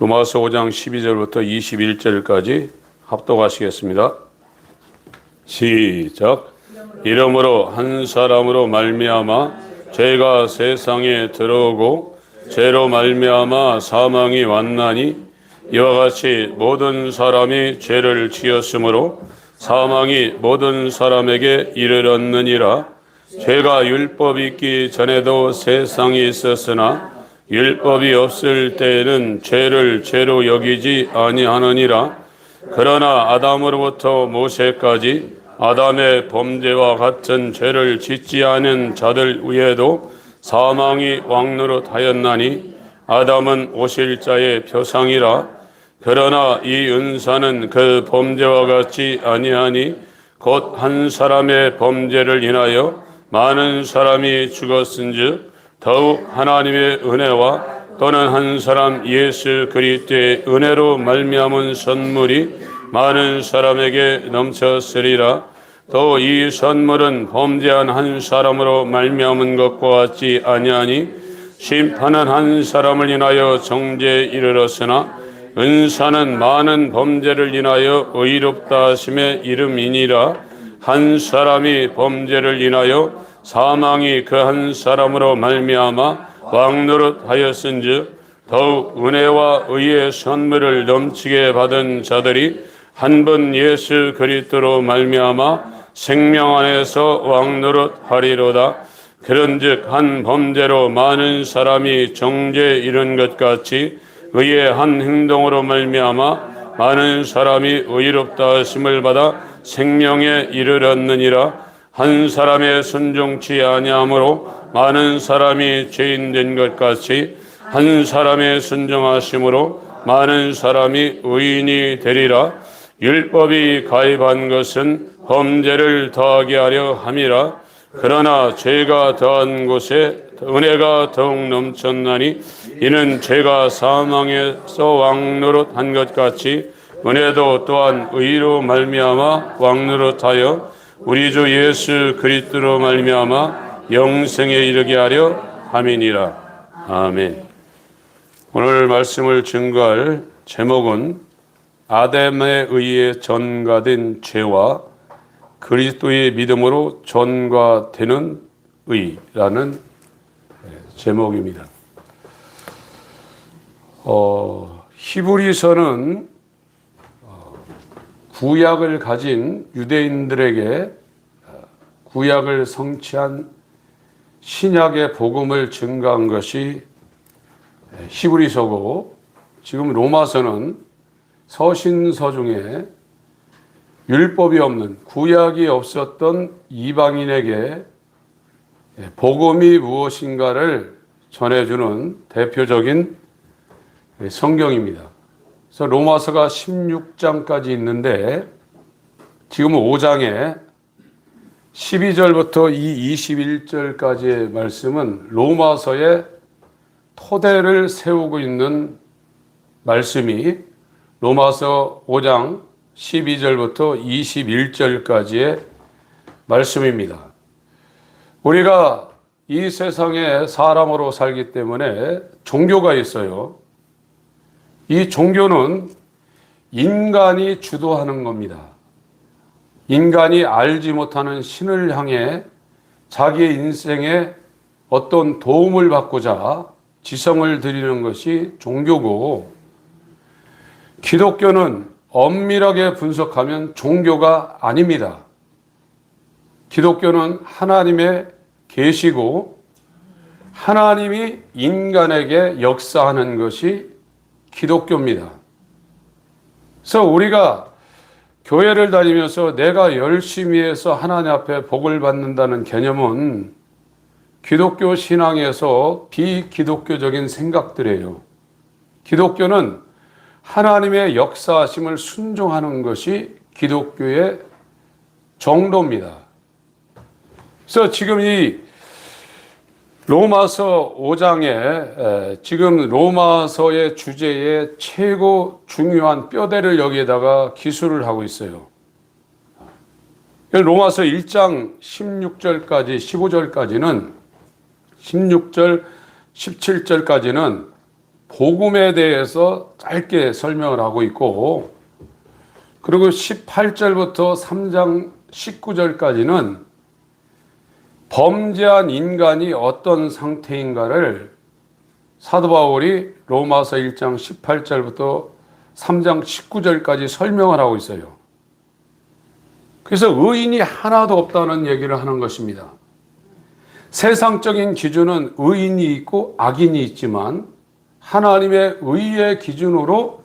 로마서 5장 12절부터 21절까지 합독하시겠습니다. 시작. 이러므로 한 사람으로 말미암아 죄가 세상에 들어오고 죄로 말미암아 사망이 왔나니 이와 같이 모든 사람이 죄를 지었으므로 사망이 모든 사람에게 이르렀느니라. 죄가 율법이 있기 전에도 세상에 있었으나 율법이 없을 때에는 죄를 죄로 여기지 아니하느니라. 그러나 아담으로부터 모세까지 아담의 범죄와 같은 죄를 짓지 않은 자들 위에도 사망이 왕노릇하였나니 아담은 오실 자의 표상이라. 그러나 이 은사는 그 범죄와 같지 아니하니 곧 한 사람의 범죄를 인하여 많은 사람이 죽었은즉 더욱 하나님의 은혜와 또는 한 사람 예수 그리스도의 은혜로 말미암은 선물이 많은 사람에게 넘쳤으리라. 또 이 선물은 범죄한 한 사람으로 말미암은 것과 같지 아니하니 심판은 한 사람을 인하여 정죄에 이르렀으나 은사는 많은 범죄를 인하여 의롭다 하심의 이름이니라. 한 사람이 범죄를 인하여 사망이 그 한 사람으로 말미암아 왕노릇하였은즉 더욱 은혜와 의의 선물을 넘치게 받은 자들이 한 번 예수 그리스도로 말미암아 생명 안에서 왕노릇하리로다. 그런즉 한 범죄로 많은 사람이 정죄에 이른 것 같이 의의 한 행동으로 말미암아 많은 사람이 의롭다 하심을 받아 생명에 이르렀느니라. 한 사람의 순종치 아니함으로 많은 사람이 죄인 된 것 같이 한 사람의 순종하심으로 많은 사람이 의인이 되리라. 율법이 가입한 것은 범죄를 더하게 하려 함이라. 그러나 죄가 더한 곳에 은혜가 더욱 넘쳤나니 이는 죄가 사망에서 왕노릇한 것 같이 은혜도 또한 의로 말미암아 왕노릇하여 우리 주 예수 그리스도로 말미암아 영생에 이르게 하려 함이니라. 아멘. 오늘 말씀을 증거할 제목은 아담에 의해 전가된 죄와 그리스도의 믿음으로 전가되는 의라는 제목입니다. 히브리서는 구약을 가진 유대인들에게 구약을 성취한 신약의 복음을 증가한 것이 히브리서고, 지금 로마서는 서신서 중에 율법이 없는 구약이 없었던 이방인에게 복음이 무엇인가를 전해주는 대표적인 성경입니다. 그래서 로마서가 16장까지 있는데 지금은 5장에 12절부터 이 21절까지의 말씀은 로마서의 토대를 세우고 있는 말씀이 로마서 5장 12절부터 21절까지의 말씀입니다. 우리가 이 세상에 사람으로 살기 때문에 종교가 있어요. 이 종교는 인간이 주도하는 겁니다. 인간이 알지 못하는 신을 향해 자기의 인생에 어떤 도움을 받고자 지성을 드리는 것이 종교고, 기독교는 엄밀하게 분석하면 종교가 아닙니다. 기독교는 하나님의 계시고 하나님이 인간에게 역사하는 것이 기독교입니다. 그래서 우리가 교회를 다니면서 내가 열심히 해서 하나님 앞에 복을 받는다는 개념은 기독교 신앙에서 비기독교적인 생각들이에요. 기독교는 하나님의 역사하심을 순종하는 것이 기독교의 정도입니다. 그래서 지금 이 로마서 5장에 지금 로마서의 주제에 최고 중요한 뼈대를 여기에다가 기술을 하고 있어요. 로마서 1장 16절까지 15절까지는 16절 17절까지는 복음에 대해서 짧게 설명을 하고 있고, 그리고 18절부터 3장 19절까지는 범죄한 인간이 어떤 상태인가를 사도 바울이 로마서 1장 18절부터 3장 19절까지 설명을 하고 있어요. 그래서 의인이 하나도 없다는 얘기를 하는 것입니다. 세상적인 기준은 의인이 있고 악인이 있지만 하나님의 의의 기준으로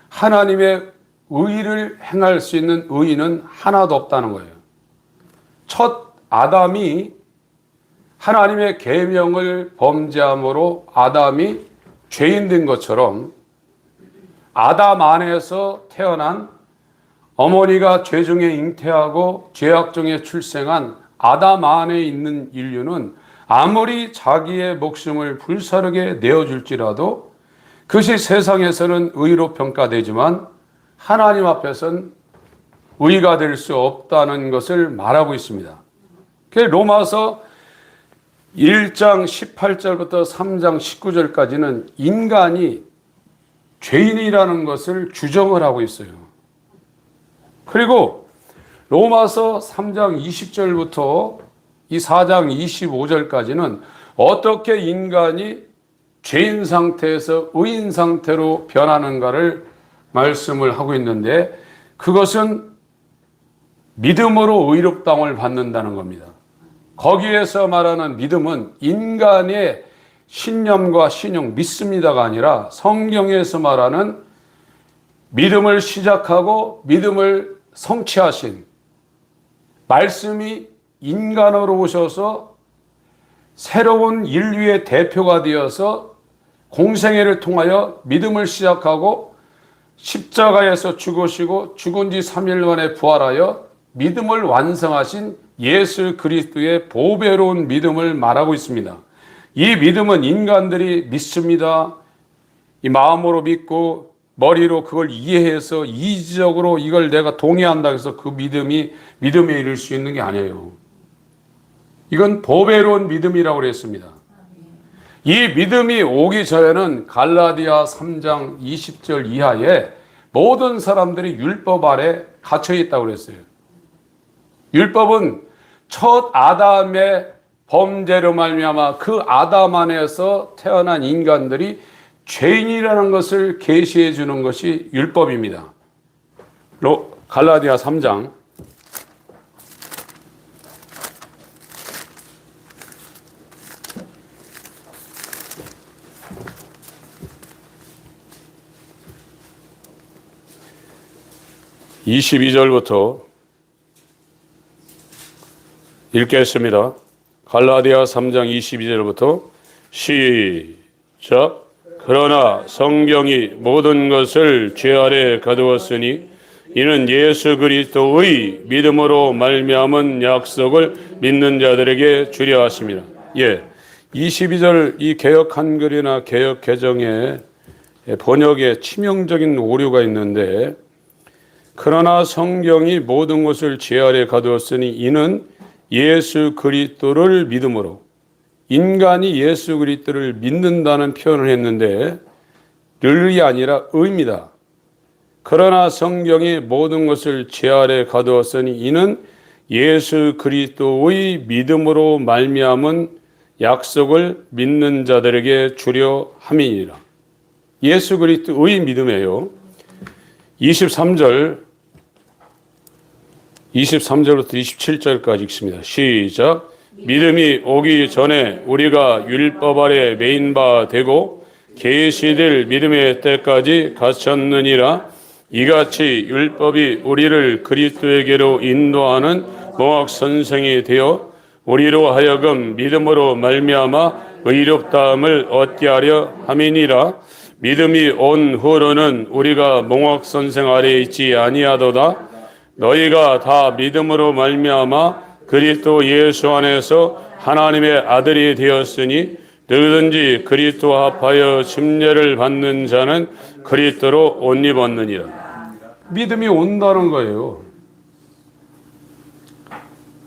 하나님의 의를 행할 수 있는 의인은 하나도 없다는 거예요. 첫 아담이 하나님의 계명을 범죄함으로 아담이 죄인 된 것처럼 아담 안에서 태어난 어머니가 죄 중에 잉태하고 죄악 중에 출생한 아담 안에 있는 인류는 아무리 자기의 목숨을 불사르게 내어줄지라도 그것이 세상에서는 의로 평가되지만 하나님 앞에서는 의가 될 수 없다는 것을 말하고 있습니다. 로마서 1장 18절부터 3장 19절까지는 인간이 죄인이라는 것을 규정을 하고 있어요. 그리고 로마서 3장 20절부터 이 4장 25절까지는 어떻게 인간이 죄인 상태에서 의인 상태로 변하는가를 말씀을 하고 있는데, 그것은 믿음으로 의롭다함을 받는다는 겁니다. 거기에서 말하는 믿음은 인간의 신념과 신용, 믿습니다가 아니라 성경에서 말하는 믿음을 시작하고 믿음을 성취하신 말씀이 인간으로 오셔서 새로운 인류의 대표가 되어서 공생애를 통하여 믿음을 시작하고 십자가에서 죽으시고 죽은 지 3일 만에 부활하여 믿음을 완성하신 예수 그리스도의 보배로운 믿음을 말하고 있습니다. 이 믿음은 인간들이 믿습니다. 이 마음으로 믿고 머리로 그걸 이해해서 이지적으로 이걸 내가 동의한다 해서 그 믿음에 이를 수 있는 게 아니에요. 이건 보배로운 믿음이라고 그랬습니다. 이 믿음이 오기 전에는 갈라디아 3장 20절 이하에 모든 사람들이 율법 아래 갇혀 있다고 그랬어요. 율법은 첫 아담의 범죄로 말미암아 그 아담 안에서 태어난 인간들이 죄인이라는 것을 계시해 주는 것이 율법입니다. 갈라디아 3장 22절부터 읽겠습니다. 갈라디아 3장 22절부터 시작. 그러나 성경이 모든 것을 죄 아래 가두었으니 이는 예수 그리스도의 믿음으로 말미암은 약속을 믿는 자들에게 주려 하십니다. 22절 이 개역 한글이나 개역 개정에 번역에 치명적인 오류가 있는데, 그러나 성경이 모든 것을 죄 아래 가두었으니 이는 예수 그리스도를 믿음으로, 인간이 예수 그리스도를 믿는다는 표현을 했는데 를이 아니라 의입니다. 그러나 성경이 모든 것을 죄 아래 가두었으니 이는 예수 그리스도의 믿음으로 말미암은 약속을 믿는 자들에게 주려 함이니라. 예수 그리스도의 믿음이에요. 23절부터 27절까지 읽습니다. 시작. 믿음이 오기 전에 우리가 율법 아래 매인 바 되고 계시될 믿음의 때까지 갇혔느니라. 이같이 율법이 우리를 그리스도에게로 인도하는 몽학 선생이 되어 우리로 하여금 믿음으로 말미암아 의롭다함을 얻게 하려 함이니라. 믿음이 온 후로는 우리가 몽학 선생 아래에 있지 아니하도다. 너희가 다 믿음으로 말미암아 그리스도 예수 안에서 하나님의 아들이 되었으니 누구든지 그리스도와 합하여 침례를 받는 자는 그리스도로 옷 입었느니라. 믿음이 온다는 거예요.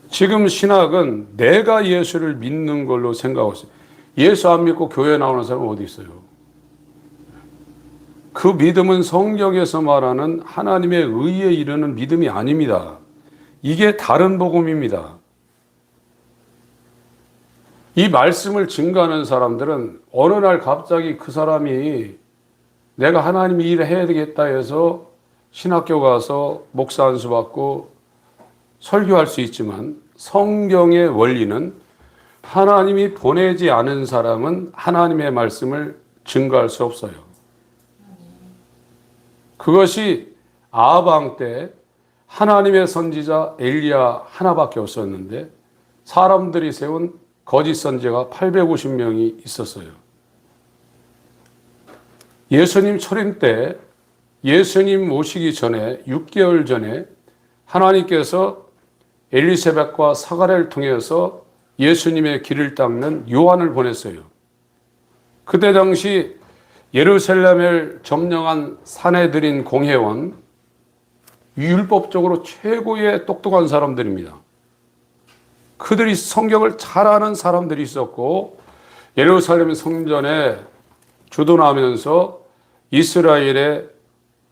지금 신학은 내가 예수를 믿는 걸로 생각하고 있어요. 예수 안 믿고 교회 나오는 사람은 어디 있어요? 그 믿음은 성경에서 말하는 하나님의 의에 이르는 믿음이 아닙니다. 이게 다른 복음입니다. 이 말씀을 증거하는 사람들은 어느 날 갑자기 그 사람이 내가 하나님 일을 해야 되겠다 해서 신학교 가서 목사 안수 받고 설교할 수 있지만 성경의 원리는 하나님이 보내지 않은 사람은 하나님의 말씀을 증거할 수 없어요. 그것이 아하방 때 하나님의 선지자 엘리야 하나밖에 없었는데 사람들이 세운 거짓 선지자가 850명이 있었어요. 예수님 초림 때 예수님 오시기 전에 6개월 전에 하나님께서 엘리사벳과 사가랴를 통해서 예수님의 길을 닦는 요한을 보냈어요. 그때 당시 예루살렘을 점령한 산헤드린 공회원, 율법적으로 최고의 똑똑한 사람들입니다. 그들이 성경을 잘 아는 사람들이 있었고 예루살렘 성전에 주둔하면서 이스라엘의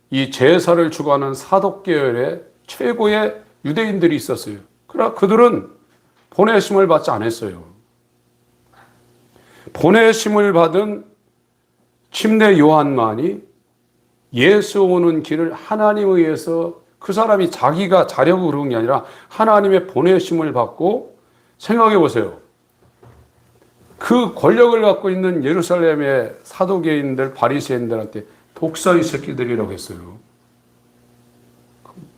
이 제사를 주관하는 사독계열의 최고의 유대인들이 있었어요. 그러나 그들은 보내심을 받지 않았어요. 보내심을 받은 침례 요한만이 예수 오는 길을 하나님에 의해서 그 사람이 자기가 자려고 그런 게 아니라 하나님의 보내심을 받고 생각해 보세요. 그 권력을 갖고 있는 예루살렘의 사도계인들, 바리새인들한테 독사의 새끼들이라고 했어요.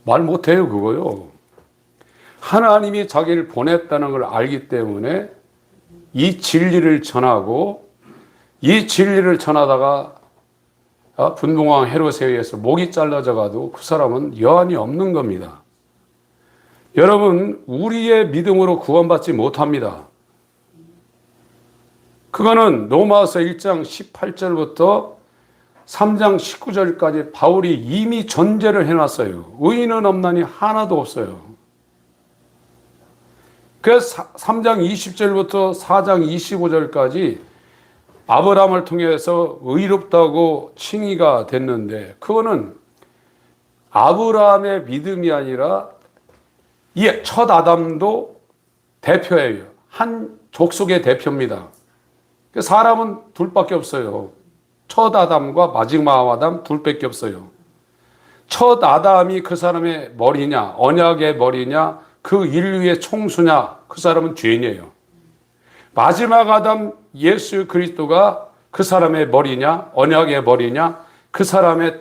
말 못해요, 그거요. 하나님이 자기를 보냈다는 걸 알기 때문에 이 진리를 전하고 이 진리를 전하다가 분봉왕 헤롯에 의해서 목이 잘라져 가도 그 사람은 여한이 없는 겁니다. 여러분, 우리의 믿음으로 구원받지 못합니다. 그거는 로마서 1장 18절부터 3장 19절까지 바울이 이미 전제를 해놨어요. 의인은 없나니 하나도 없어요. 그래서 3장 20절부터 4장 25절까지 아브라함을 통해서 의롭다고 칭의가 됐는데 그거는 아브라함의 믿음이 아니라 이 첫 아담도 대표예요. 한 족속의 대표입니다. 사람은 둘밖에 없어요. 첫 아담과 마지막 아담 둘밖에 없어요. 첫 아담이 그 사람의 머리냐, 언약의 머리냐, 그 인류의 총수냐, 그 사람은 죄인이에요. 마지막 아담 예수 그리스도가 그 사람의 머리냐, 언약의 머리냐, 그 사람의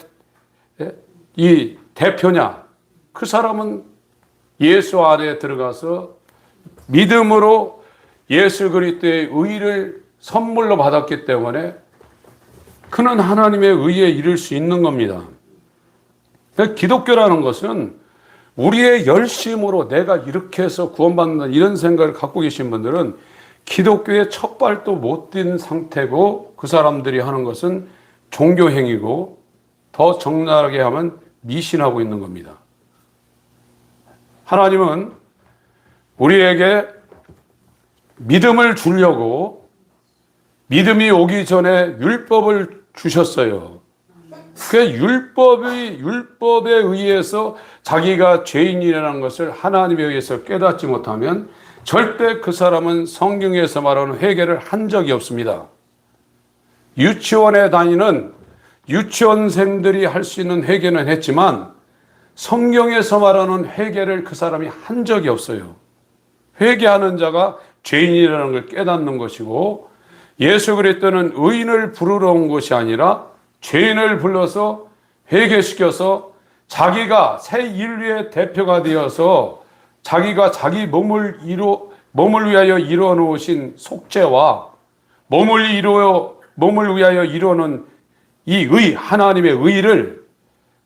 이 대표냐, 그 사람은 예수 안에 들어가서 믿음으로 예수 그리스도의 의를 선물로 받았기 때문에 그는 하나님의 의에 이를 수 있는 겁니다. 기독교라는 것은 우리의 열심으로 내가 이렇게 해서 구원받는다 이런 생각을 갖고 계신 분들은 기독교의 첫 발도 못 뛴 상태고 그 사람들이 하는 것은 종교행위고 더 적나라하게 하면 미신하고 있는 겁니다. 하나님은 우리에게 믿음을 주려고 믿음이 오기 전에 율법을 주셨어요. 그 율법에 의해서 자기가 죄인이라는 것을 하나님에 의해서 깨닫지 못하면 절대 그 사람은 성경에서 말하는 회개를 한 적이 없습니다. 유치원에 다니는 유치원생들이 할 수 있는 회개는 했지만 성경에서 말하는 회개를 그 사람이 한 적이 없어요. 회개하는 자가 죄인이라는 걸 깨닫는 것이고 예수 그리스도는 의인을 부르러 온 것이 아니라 죄인을 불러서 회개시켜서 자기가 새 인류의 대표가 되어서 자기가 자기 몸을 위하여 이루어 놓으신 속죄와 몸을 위하여 이루어 놓은 이 하나님의 의를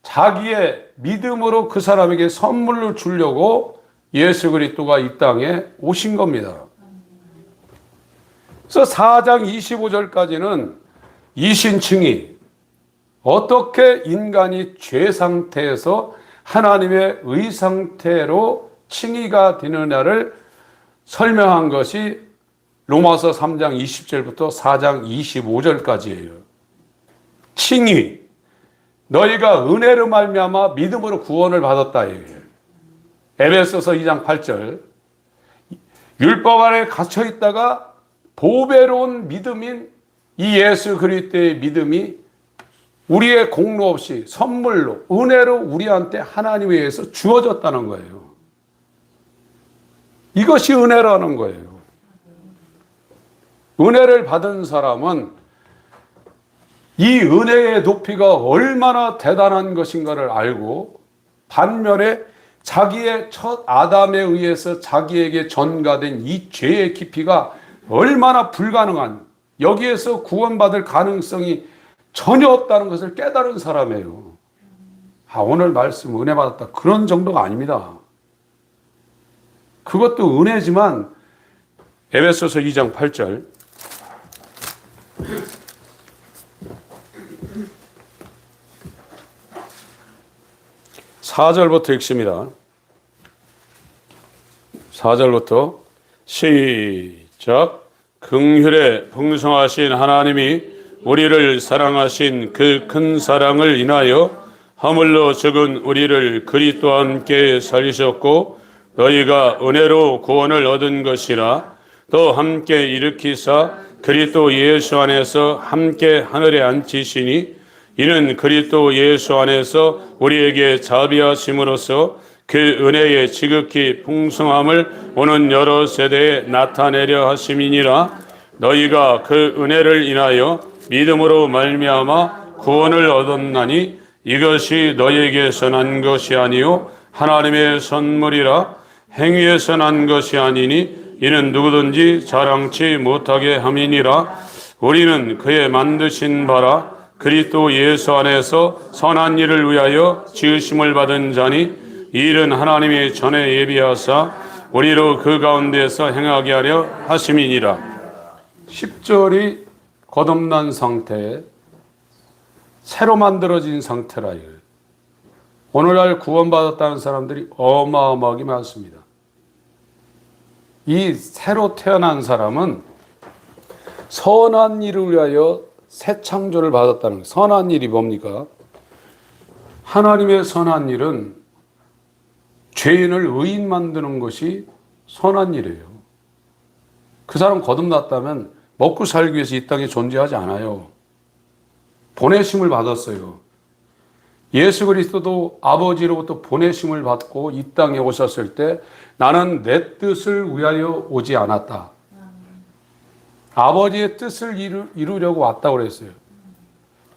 자기의 믿음으로 그 사람에게 선물로 주려고 예수 그리스도가 이 땅에 오신 겁니다. 그래서 4장 25절까지는 이신칭의, 어떻게 인간이 죄 상태에서 하나님의 의 상태로 칭의가 되느냐를 설명한 것이 로마서 3장 20절부터 4장 25절까지예요. 칭의, 너희가 은혜로 말미암아 믿음으로 구원을 받았다. 에베소서 2장 8절. 율법 아래 갇혀 있다가 보배로운 믿음인 이 예수 그리스도의 믿음이 우리의 공로 없이 선물로 은혜로 우리한테 하나님에 의해서 주어졌다는 거예요. 이것이 은혜라는 거예요. 은혜를 받은 사람은 이 은혜의 높이가 얼마나 대단한 것인가를 알고, 반면에 자기의 첫 아담에 의해서 자기에게 전가된 이 죄의 깊이가 얼마나 불가능한, 여기에서 구원받을 가능성이 전혀 없다는 것을 깨달은 사람이에요. 오늘 말씀 은혜 받았다, 그런 정도가 아닙니다. 그것도 은혜지만 에베소서 2장 8절. (4절부터) 읽습니다. 4절부터 시작. 긍휼에 풍성하신 하나님이 우리를 사랑하신 그 큰 사랑을 인하여 하물로 적은 우리를 그리스도와 함께 살리셨고, 너희가 은혜로 구원을 얻은 것이라. 또 함께 일으키사 그리스도 예수 안에서 함께 하늘에 앉히시니, 이는 그리스도 예수 안에서 우리에게 자비하심으로써 그 은혜의 지극히 풍성함을 오는 여러 세대에 나타내려 하심이니라. 너희가 그 은혜를 인하여 믿음으로 말미암아 구원을 얻었나니, 이것이 너희에게서 난 것이 아니요 하나님의 선물이라. 행위에서 난 것이 아니니 이는 누구든지 자랑치 못하게 함이니라. 우리는 그의 만드신 바라 그리스도 예수 안에서 선한 일을 위하여 지으심을 받은 자니, 이 일은 하나님이 전에 예비하사 우리로 그 가운데서 행하게 하려 하심이니라. 10절이 거듭난 상태, 새로 만들어진 상태라. 오늘날 구원받았다는 사람들이 어마어마하게 많습니다. 이 새로 태어난 사람은 선한 일을 위하여 새 창조를 받았다는 거예요. 선한 일이 뭡니까? 하나님의 선한 일은 죄인을 의인 만드는 것이 선한 일이에요. 그 사람 거듭났다면 먹고 살기 위해서 이 땅에 존재하지 않아요. 보내심을 받았어요. 예수 그리스도도 아버지로부터 보내심을 받고 이 땅에 오셨을 때 나는 내 뜻을 위하여 오지 않았다. 아버지의 뜻을 이루려고 왔다고 그랬어요.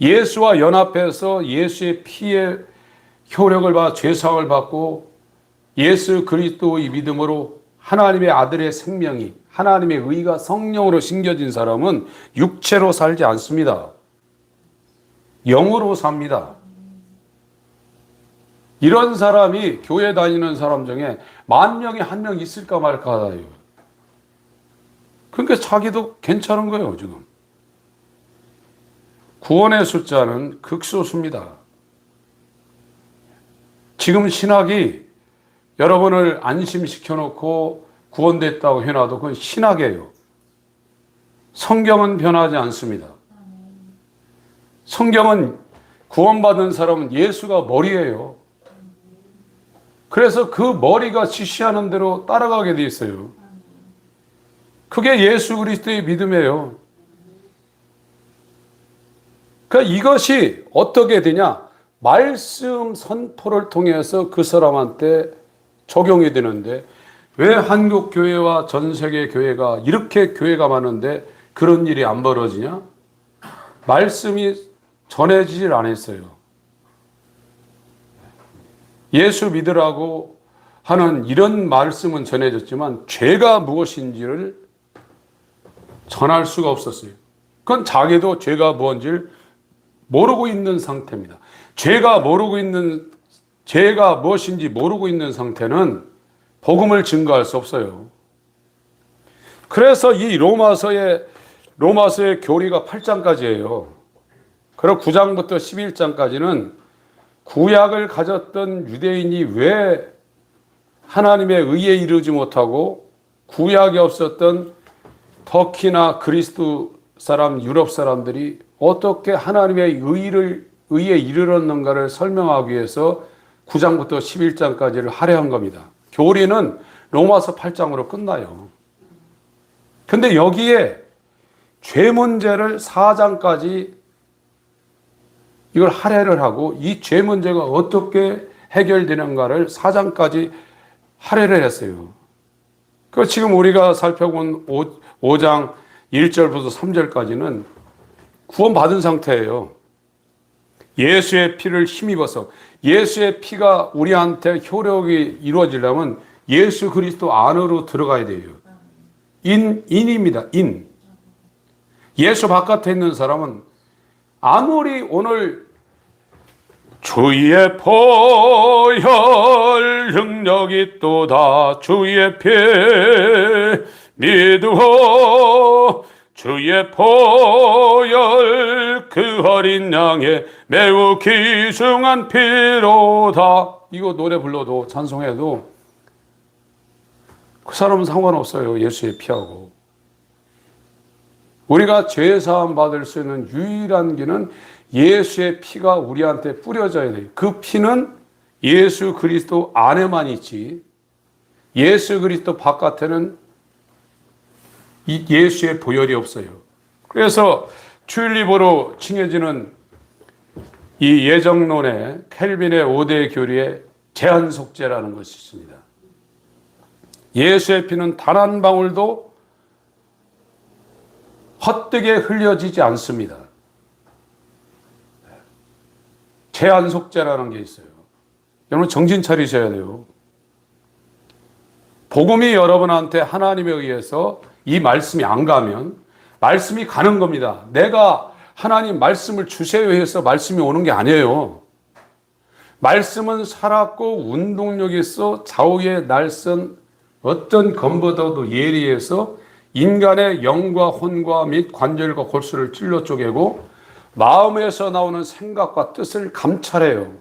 예수와 연합해서 예수의 피의 효력을 받아 죄사함을 받고 예수 그리스도의 믿음으로 하나님의 아들의 생명이, 하나님의 의가 성령으로 심겨진 사람은 육체로 살지 않습니다. 영으로 삽니다. 이런 사람이 교회 다니는 사람 중에 10,000명에 1명 있을까 말까 하다요. 그러니까 자기도 괜찮은 거예요, 지금. 구원의 숫자는 극소수입니다. 지금 신학이 여러분을 안심시켜놓고 구원됐다고 해놔도 그건 신학이에요. 성경은 변하지 않습니다. 성경은 구원받은 사람은 예수가 머리예요. 그래서 그 머리가 지시하는 대로 따라가게 돼 있어요. 그게 예수 그리스도의 믿음이에요. 그러니까 이것이 어떻게 되냐? 말씀 선포를 통해서 그 사람한테 적용이 되는데, 왜 한국 교회와 전 세계 교회가 이렇게 교회가 많은데 그런 일이 안 벌어지냐? 말씀이 전해지질 않았어요. 예수 믿으라고 하는 이런 말씀은 전해졌지만 죄가 무엇인지를 전할 수가 없었어요. 그건 자기도 죄가 뭔지를 모르고 있는 상태입니다. 죄가 무엇인지 모르고 있는 상태는 복음을 증거할 수 없어요. 그래서 이 로마서의 교리가 8장까지예요. 그리고 9장부터 11장까지는 구약을 가졌던 유대인이 왜 하나님의 의에 이르지 못하고 구약이 없었던 터키나 그리스 사람, 유럽 사람들이 어떻게 하나님의 의에 이르렀는가를 설명하기 위해서 9장부터 11장까지를 할애한 겁니다. 교리는 로마서 8장으로 끝나요. 근데 여기에 죄 문제를 4장까지 이걸 할애를 하고 이 죄 문제가 어떻게 해결되는가를 4장까지 할애를 했어요. 그 지금 우리가 살펴본 5장 1절부터 3절까지는 구원받은 상태예요. 예수의 피를 힘입어서 예수의 피가 우리한테 효력이 이루어지려면 예수 그리스도 안으로 들어가야 돼요. 인입니다. 인. 예수 바깥에 있는 사람은 아무리 오늘 주의 보혈 능력이 있도다 주의 피 믿으오 주의 보혈 그 어린 양의 매우 귀중한 피로다. 이거 노래 불러도 찬송해도 그 사람은 상관없어요. 예수의 피하고. 우리가 죄 사함 받을 수 있는 유일한 길은 예수의 피가 우리한테 뿌려져야 돼요. 그 피는 예수 그리스도 안에만 있지 예수 그리스도 바깥에는 이 예수의 보혈이 없어요. 그래서 튤립으로 칭해지는 이 예정론의 켈빈의 5대 교리에 제한속죄라는 것이 있습니다. 예수의 피는 단 한 방울도 헛되게 흘려지지 않습니다. 제한속죄라는 게 있어요. 여러분 정신 차리셔야 돼요. 복음이 여러분한테 하나님에 의해서 이 말씀이 안 가면 말씀이 가는 겁니다. 내가 하나님 말씀을 주세요 해서 말씀이 오는 게 아니에요. 말씀은 살았고 운동력이 있어 좌우의 날선 어떤 검보다도 예리해서 인간의 영과 혼과 및 관절과 골수를 찔러 쪼개고 마음에서 나오는 생각과 뜻을 감찰해요.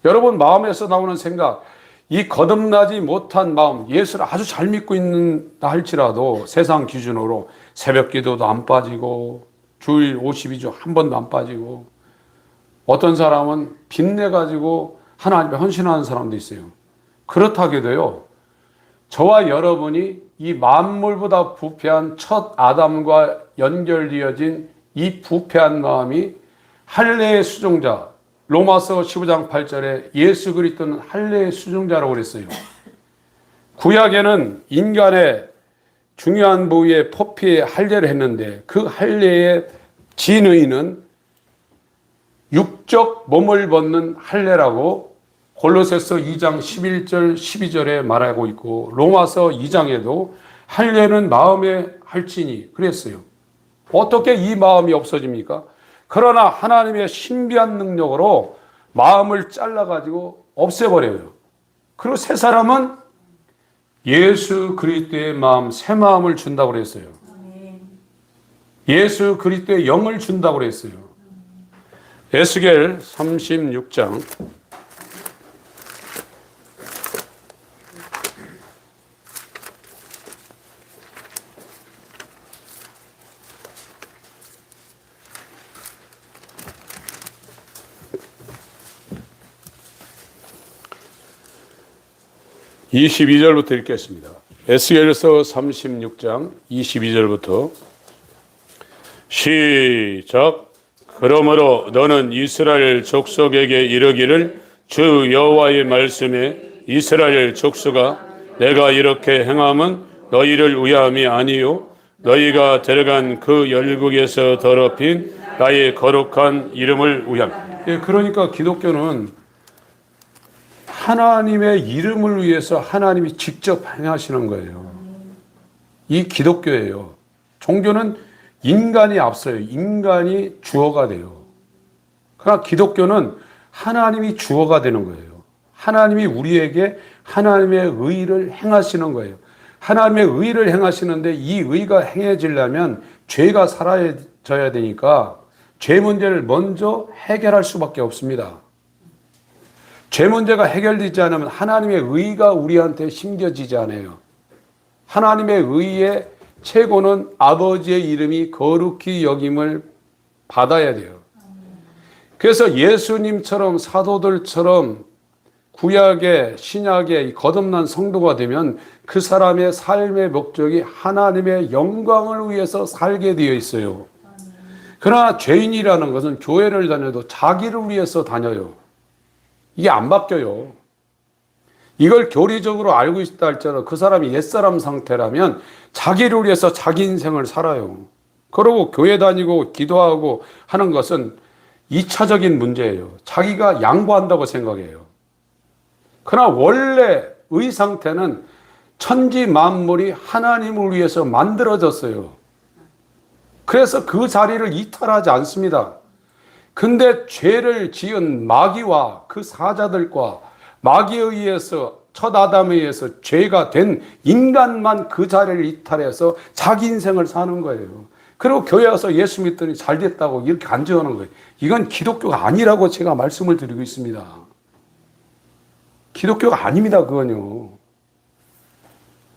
여러분 마음에서 나오는 생각, 이 거듭나지 못한 마음, 예수를 아주 잘 믿고 있는다 할지라도 세상 기준으로 새벽 기도도 안 빠지고 주일 52주 한 번도 안 빠지고 어떤 사람은 빚내가지고 하나님께 헌신하는 사람도 있어요. 그렇다기도요. 저와 여러분이 이 만물보다 부패한 첫 아담과 연결되어진 이 부패한 마음이 할례의 수종자, 로마서 15장 8절에 예수 그리스도는 할례의 수종자라고 그랬어요. 구약에는 인간의 중요한 부위에 포피에 할례를 했는데 그 할례의 진의는 육적 몸을 벗는 할례라고 골로새서 2장 11절 12절에 말하고 있고 로마서 2장에도 할례는 마음에 할지니 그랬어요. 어떻게 이 마음이 없어집니까? 그러나 하나님의 신비한 능력으로 마음을 잘라가지고 없애버려요. 그리고 새 사람은 예수 그리스도의 마음, 새 마음을 준다고 그랬어요. 예수 그리스도의 영을 준다고 그랬어요. 에스겔 36장 22절부터 읽겠습니다. 에스겔서 36장 22절부터 시작. 그러므로 너는 이스라엘 족속에게 이르기를 주 여호와의 말씀에 이스라엘 족속아 내가 이렇게 행함은 너희를 위함이 아니요 너희가 데려간 그 열국에서 더럽힌 나의 거룩한 이름을 위함. 예, 그러니까 기독교는 하나님의 이름을 위해서 하나님이 직접 행하시는 거예요. 이 기독교예요. 종교는 인간이 앞서요. 인간이 주어가 돼요. 그러나 기독교는 하나님이 주어가 되는 거예요. 하나님이 우리에게 하나님의 의를 행하시는 거예요. 하나님의 의를 행하시는데 이 의가 행해지려면 죄가 사라져야 되니까 죄 문제를 먼저 해결할 수밖에 없습니다. 죄 문제가 해결되지 않으면 하나님의 의가 우리한테 심겨지지 않아요. 하나님의 의의 최고는 아버지의 이름이 거룩히 여김을 받아야 돼요. 그래서 예수님처럼 사도들처럼 구약의 신약의 거듭난 성도가 되면 그 사람의 삶의 목적이 하나님의 영광을 위해서 살게 되어 있어요. 그러나 죄인이라는 것은 교회를 다녀도 자기를 위해서 다녀요. 이게 안 바뀌어요. 이걸 교리적으로 알고 있다 할지라도 그 사람이 옛사람 상태라면 자기를 위해서 자기 인생을 살아요. 그러고 교회 다니고 기도하고 하는 것은 2차적인 문제예요. 자기가 양보한다고 생각해요. 그러나 원래의 상태는 천지 만물이 하나님을 위해서 만들어졌어요. 그래서 그 자리를 이탈하지 않습니다. 근데 죄를 지은 마귀와 그 사자들과 마귀에 의해서 첫 아담에 의해서 죄가 된 인간만 그 자리를 이탈해서 자기 인생을 사는 거예요. 그리고 교회 와서 예수 믿더니 잘 됐다고 이렇게 간증하는 거예요. 이건 기독교가 아니라고 제가 말씀을 드리고 있습니다. 기독교가 아닙니다, 그건요.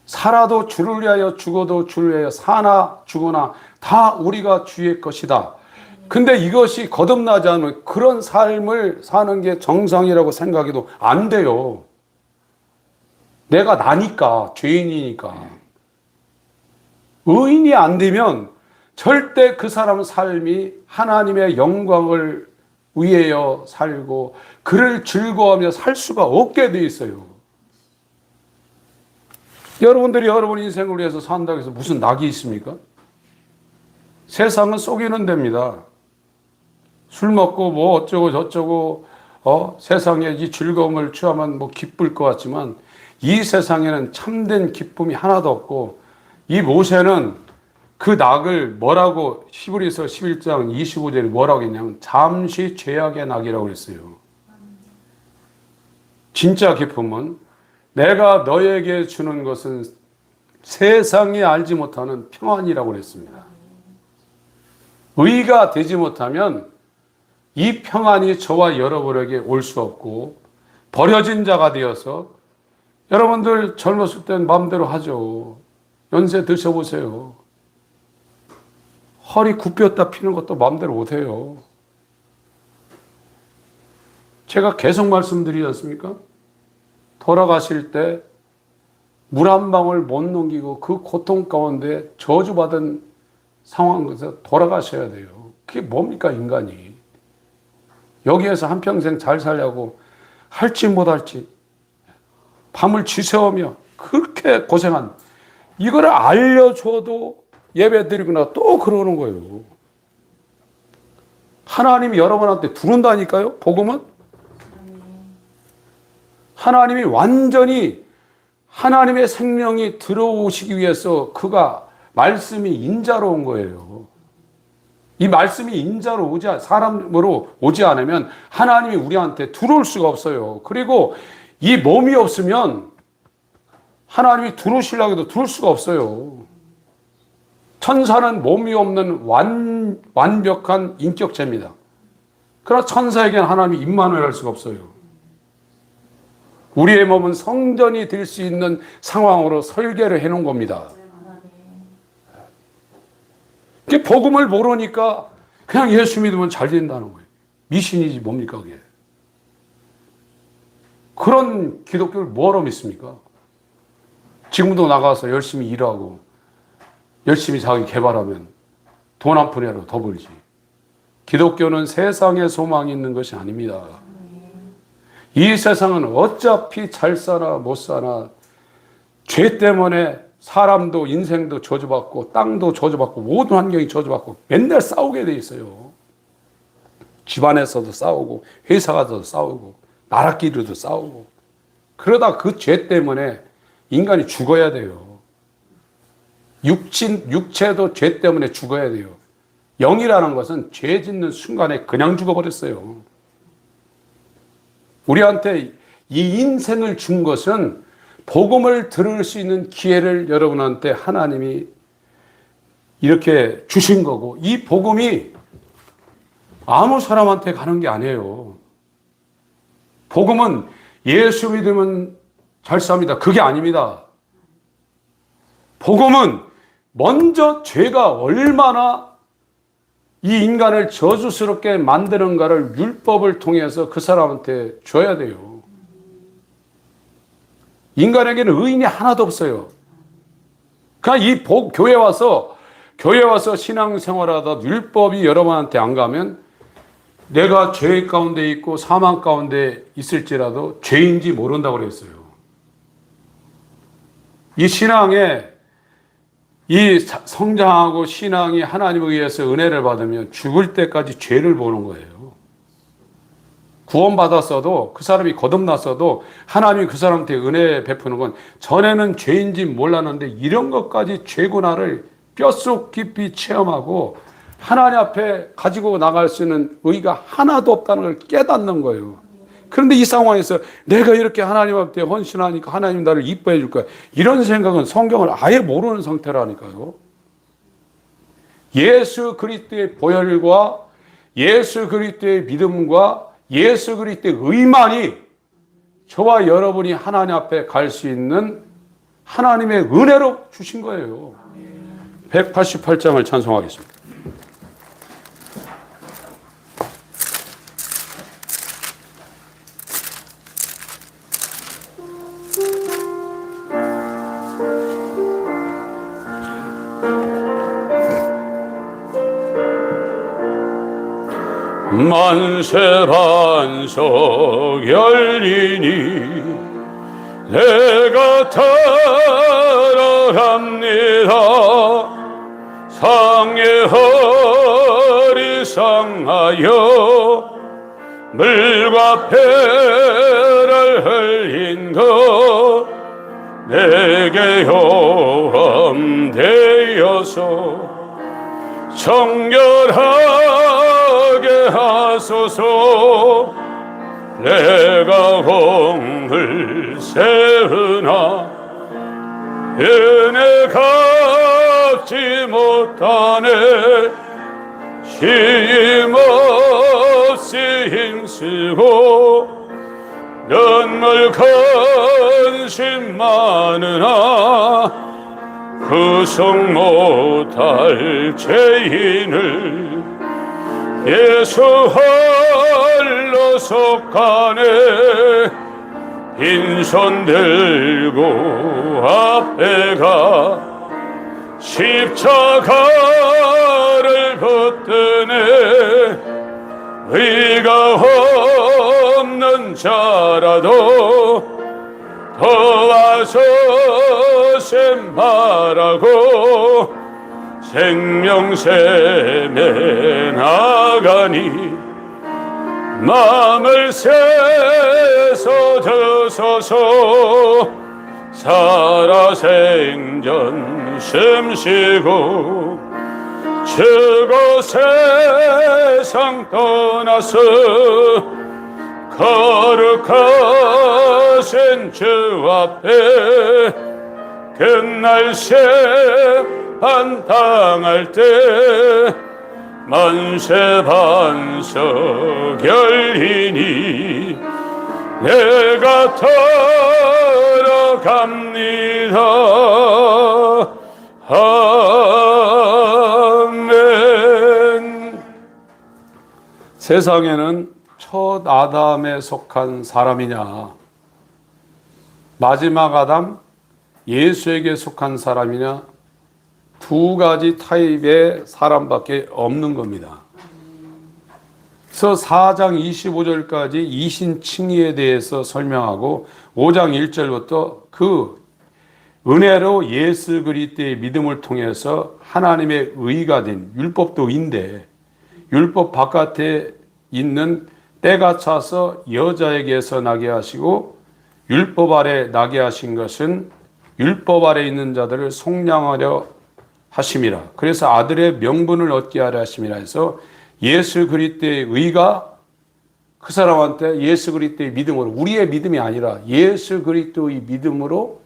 살아도 주를 위하여 죽어도 주를 위하여 사나 죽거나 다 우리가 주의 것이다. 근데 이것이 거듭나지 않으면 그런 삶을 사는 게 정상이라고 생각해도 안 돼요. 내가 나니까, 죄인이니까. 의인이 안 되면 절대 그 사람 삶이 하나님의 영광을 위하여 살고 그를 즐거워하며 살 수가 없게 돼 있어요. 여러분들이 여러분 인생을 위해서 산다고 해서 무슨 낙이 있습니까? 세상은 속이는 데입니다. 술 먹고 뭐 어쩌고 저쩌고 세상에 이 즐거움을 취하면 뭐 기쁠 것 같지만 이 세상에는 참된 기쁨이 하나도 없고 이 모세는 그 낙을 뭐라고 히브리서 11장 25절에 뭐라고 했냐면 잠시 죄악의 낙이라고 했어요. 진짜 기쁨은 내가 너에게 주는 것은 세상이 알지 못하는 평안이라고 했습니다. 의가 되지 못하면 이 평안이 저와 여러분에게 올 수 없고 버려진 자가 되어서 여러분들 젊었을 땐 마음대로 하죠. 연세 드셔보세요. 허리 굽혔다 피는 것도 마음대로 못해요. 제가 계속 말씀드리지 않습니까? 돌아가실 때 물 한 방울 못 넘기고 그 고통 가운데 저주받은 상황에서 돌아가셔야 돼요. 그게 뭡니까, 인간이? 여기에서 한평생 잘 살려고 할지 못할지 밤을 지새우며 그렇게 고생한 이거를 알려줘도 예배 드리거나 또 그러는 거예요. 하나님이 여러분한테 두른다니까요, 복음은? 하나님이 완전히 하나님의 생명이 들어오시기 위해서 그가 말씀이 인자로 온 거예요. 이 말씀이 인자로 사람으로 오지 않으면 하나님이 우리한테 들어올 수가 없어요. 그리고 이 몸이 없으면 하나님이 들어오시려고 해도 들어올 수가 없어요. 천사는 몸이 없는 완벽한 인격체입니다. 그러나 천사에게는 하나님이 임마누엘 할 수가 없어요. 우리의 몸은 성전이 될 수 있는 상황으로 설계를 해놓은 겁니다. 복음을 모르니까 그냥 예수 믿으면 잘 된다는 거예요. 미신이지 뭡니까 그게. 그런 기독교를 뭐로 믿습니까? 지금도 나가서 열심히 일하고 열심히 자기 개발하면 돈 한 푼이라도 더 벌지. 기독교는 세상에 소망이 있는 것이 아닙니다. 이 세상은 어차피 잘 사나 못 사나 죄 때문에 사람도 인생도 저주받고 땅도 저주받고 모든 환경이 저주받고 맨날 싸우게 돼 있어요. 집안에서도 싸우고 회사 가서도 싸우고 나라끼리도 싸우고 그러다 그 죄 때문에 인간이 죽어야 돼요. 육체도 죄 때문에 죽어야 돼요. 영이라는 것은 죄 짓는 순간에 그냥 죽어버렸어요. 우리한테 이 인생을 준 것은 복음을 들을 수 있는 기회를 여러분한테 하나님이 이렇게 주신 거고 이 복음이 아무 사람한테 가는 게 아니에요. 복음은 예수 믿으면 잘 삽니다. 그게 아닙니다. 복음은 먼저 죄가 얼마나 이 인간을 저주스럽게 만드는 것을 율법을 통해서 그 사람한테 줘야 돼요. 인간에게는 의인이 하나도 없어요. 그냥 교회 와서 신앙생활하다 율법이 여러분한테 안 가면 내가 죄 가운데 있고 사망 가운데 있을지라도 죄인지 모른다고 그랬어요. 이 신앙에 성장하고 신앙이 하나님에 의해서 은혜를 받으면 죽을 때까지 죄를 보는 거예요. 구원받았어도 그 사람이 거듭났어도 하나님이 그 사람한테 은혜 베푸는 건 전에는 죄인지 몰랐는데 이런 것까지 죄구나를 뼛속 깊이 체험하고 하나님 앞에 가지고 나갈 수 있는 의의가 하나도 없다는 걸 깨닫는 거예요. 그런데 이 상황에서 내가 이렇게 하나님 앞에 헌신하니까 하나님 나를 이뻐해 줄 거야. 이런 생각은 성경을 아예 모르는 상태라니까요. 예수 그리스도의 보혈과 예수 그리스도의 믿음과 예수 그리스도의 의만이 저와 여러분이 하나님 앞에 갈 수 있는 하나님의 은혜로 주신 거예요. 188장을 찬송하겠습니다. 만세 반석 열리니 내가 따라갑니다. 상의 허리 상하여 물과 배를 흘린 것 내게 요함되어서 정결하게 하소서. 내가 공을 세우나 은혜 갚지 못하네. 쉼없이 힘쓰고 눈물 근심 많으나 구속 못할 죄인을 예수 홀로 속하네. 빈손 들고 앞에 가 십자가를 붙드네. 의가 없는 자라도 도와서 셈바라고 생명샘에 나가니 마음을 세서 드소서. 살아 생전 숨쉬고 죽어 세상 떠나서 거룩하신 주 앞에 끝날 심판 당할 때 만세 반석 열리니 내가 따라갑니다. 아멘. 세상에는 첫 아담에 속한 사람이냐, 마지막 아담 예수에게 속한 사람이냐, 두 가지 타입의 사람밖에 없는 겁니다. 그래서 4장 25절까지 이신칭의에 대해서 설명하고 5장 1절부터 그 은혜로 예수 그리스도의 믿음을 통해서 하나님의 의가 된 율법도 의인데 율법 바깥에 있는 때가 차서 여자에게서 나게 하시고 율법 아래 나게 하신 것은 율법 아래 있는 자들을 속량하려 하심이라. 그래서 아들의 명분을 얻게 하려 하심이라 해서 예수 그리스도의 의가 그 사람한테 예수 그리스도의 믿음으로, 우리의 믿음이 아니라 예수 그리스도의 믿음으로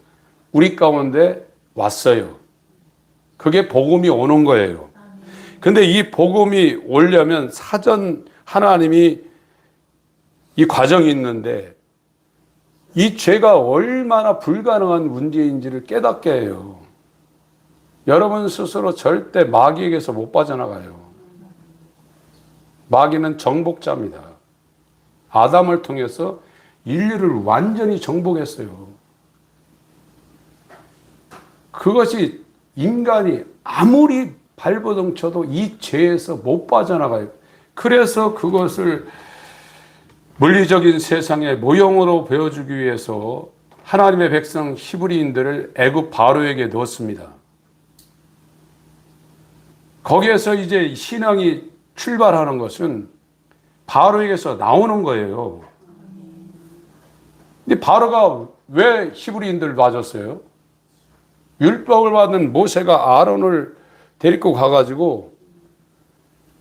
우리 가운데 왔어요. 그게 복음이 오는 거예요. 근데 이 복음이 오려면 사전 하나님이 이 과정이 있는데 이 죄가 얼마나 불가능한 문제인지를 깨닫게 해요. 여러분 스스로 절대 마귀에게서 못 빠져나가요. 마귀는 정복자입니다. 아담을 통해서 인류를 완전히 정복했어요. 그것이 인간이 아무리 발버둥 쳐도 이 죄에서 못 빠져나가요. 그래서 그것을 물리적인 세상의 모형으로 보여주기 위해서 하나님의 백성 히브리인들을 애굽 바로에게 넣었습니다. 거기에서 이제 신앙이 출발하는 것은 바로에게서 나오는 거예요. 근데 바로가 왜 히브리인들을 놔줬어요? 율법을 받은 모세가 아론을 데리고 가가지고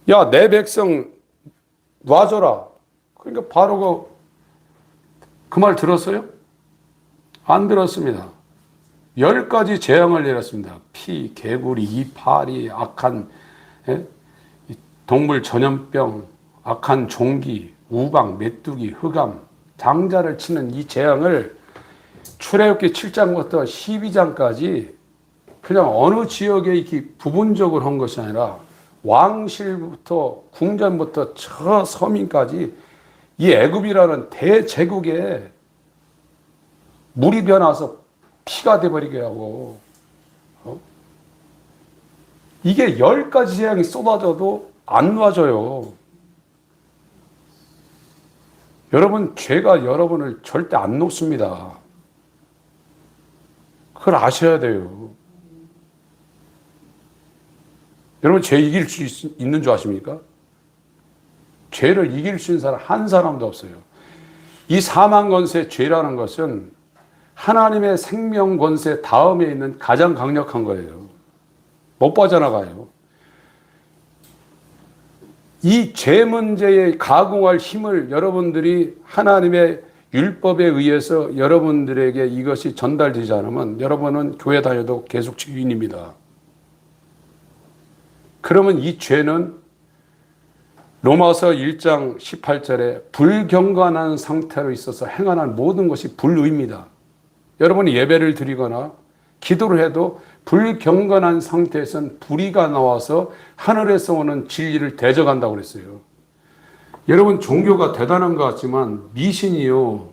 야, 내 백성 놔줘라. 그러니까 바로가 그 말 들었어요? 안 들었습니다. 10가지 재앙을 내렸습니다. 피, 개구리, 이파리, 악한 동물 전염병, 악한 종기, 우방, 메뚜기, 흑암, 장자를 치는 이 재앙을 출애굽기 7장부터 12장까지 그냥 어느 지역에 이렇게 부분적으로 한 것이 아니라 왕실부터 궁전부터 저 서민까지 이 애굽이라는 대제국에 물이 변화서 피가 돼버리게 하고 이게 10가지 재앙이 쏟아져도 안 놔줘요. 여러분, 죄가 여러분을 절대 안 놓습니다. 그걸 아셔야 돼요. 여러분, 죄 이길 수 있는 줄 아십니까? 죄를 이길 수 있는 사람 한 사람도 없어요. 이 사망 권세, 죄라는 것은 하나님의 생명 권세 다음에 있는 가장 강력한 거예요. 못 빠져나가요. 이 죄 문제에 가공할 힘을 여러분들이 하나님의 율법에 의해서 여러분들에게 이것이 전달되지 않으면 여러분은 교회 다녀도 계속 죄인입니다. 그러면 이 죄는 로마서 1장 18절에 불경건한 상태로 있어서 행하는 모든 것이 불의입니다. 여러분이 예배를 드리거나 기도를 해도 불경건한 상태에서는 불의가 나와서 하늘에서 오는 진리를 대적한다고 그랬어요. 여러분, 종교가 대단한 것 같지만 미신이요.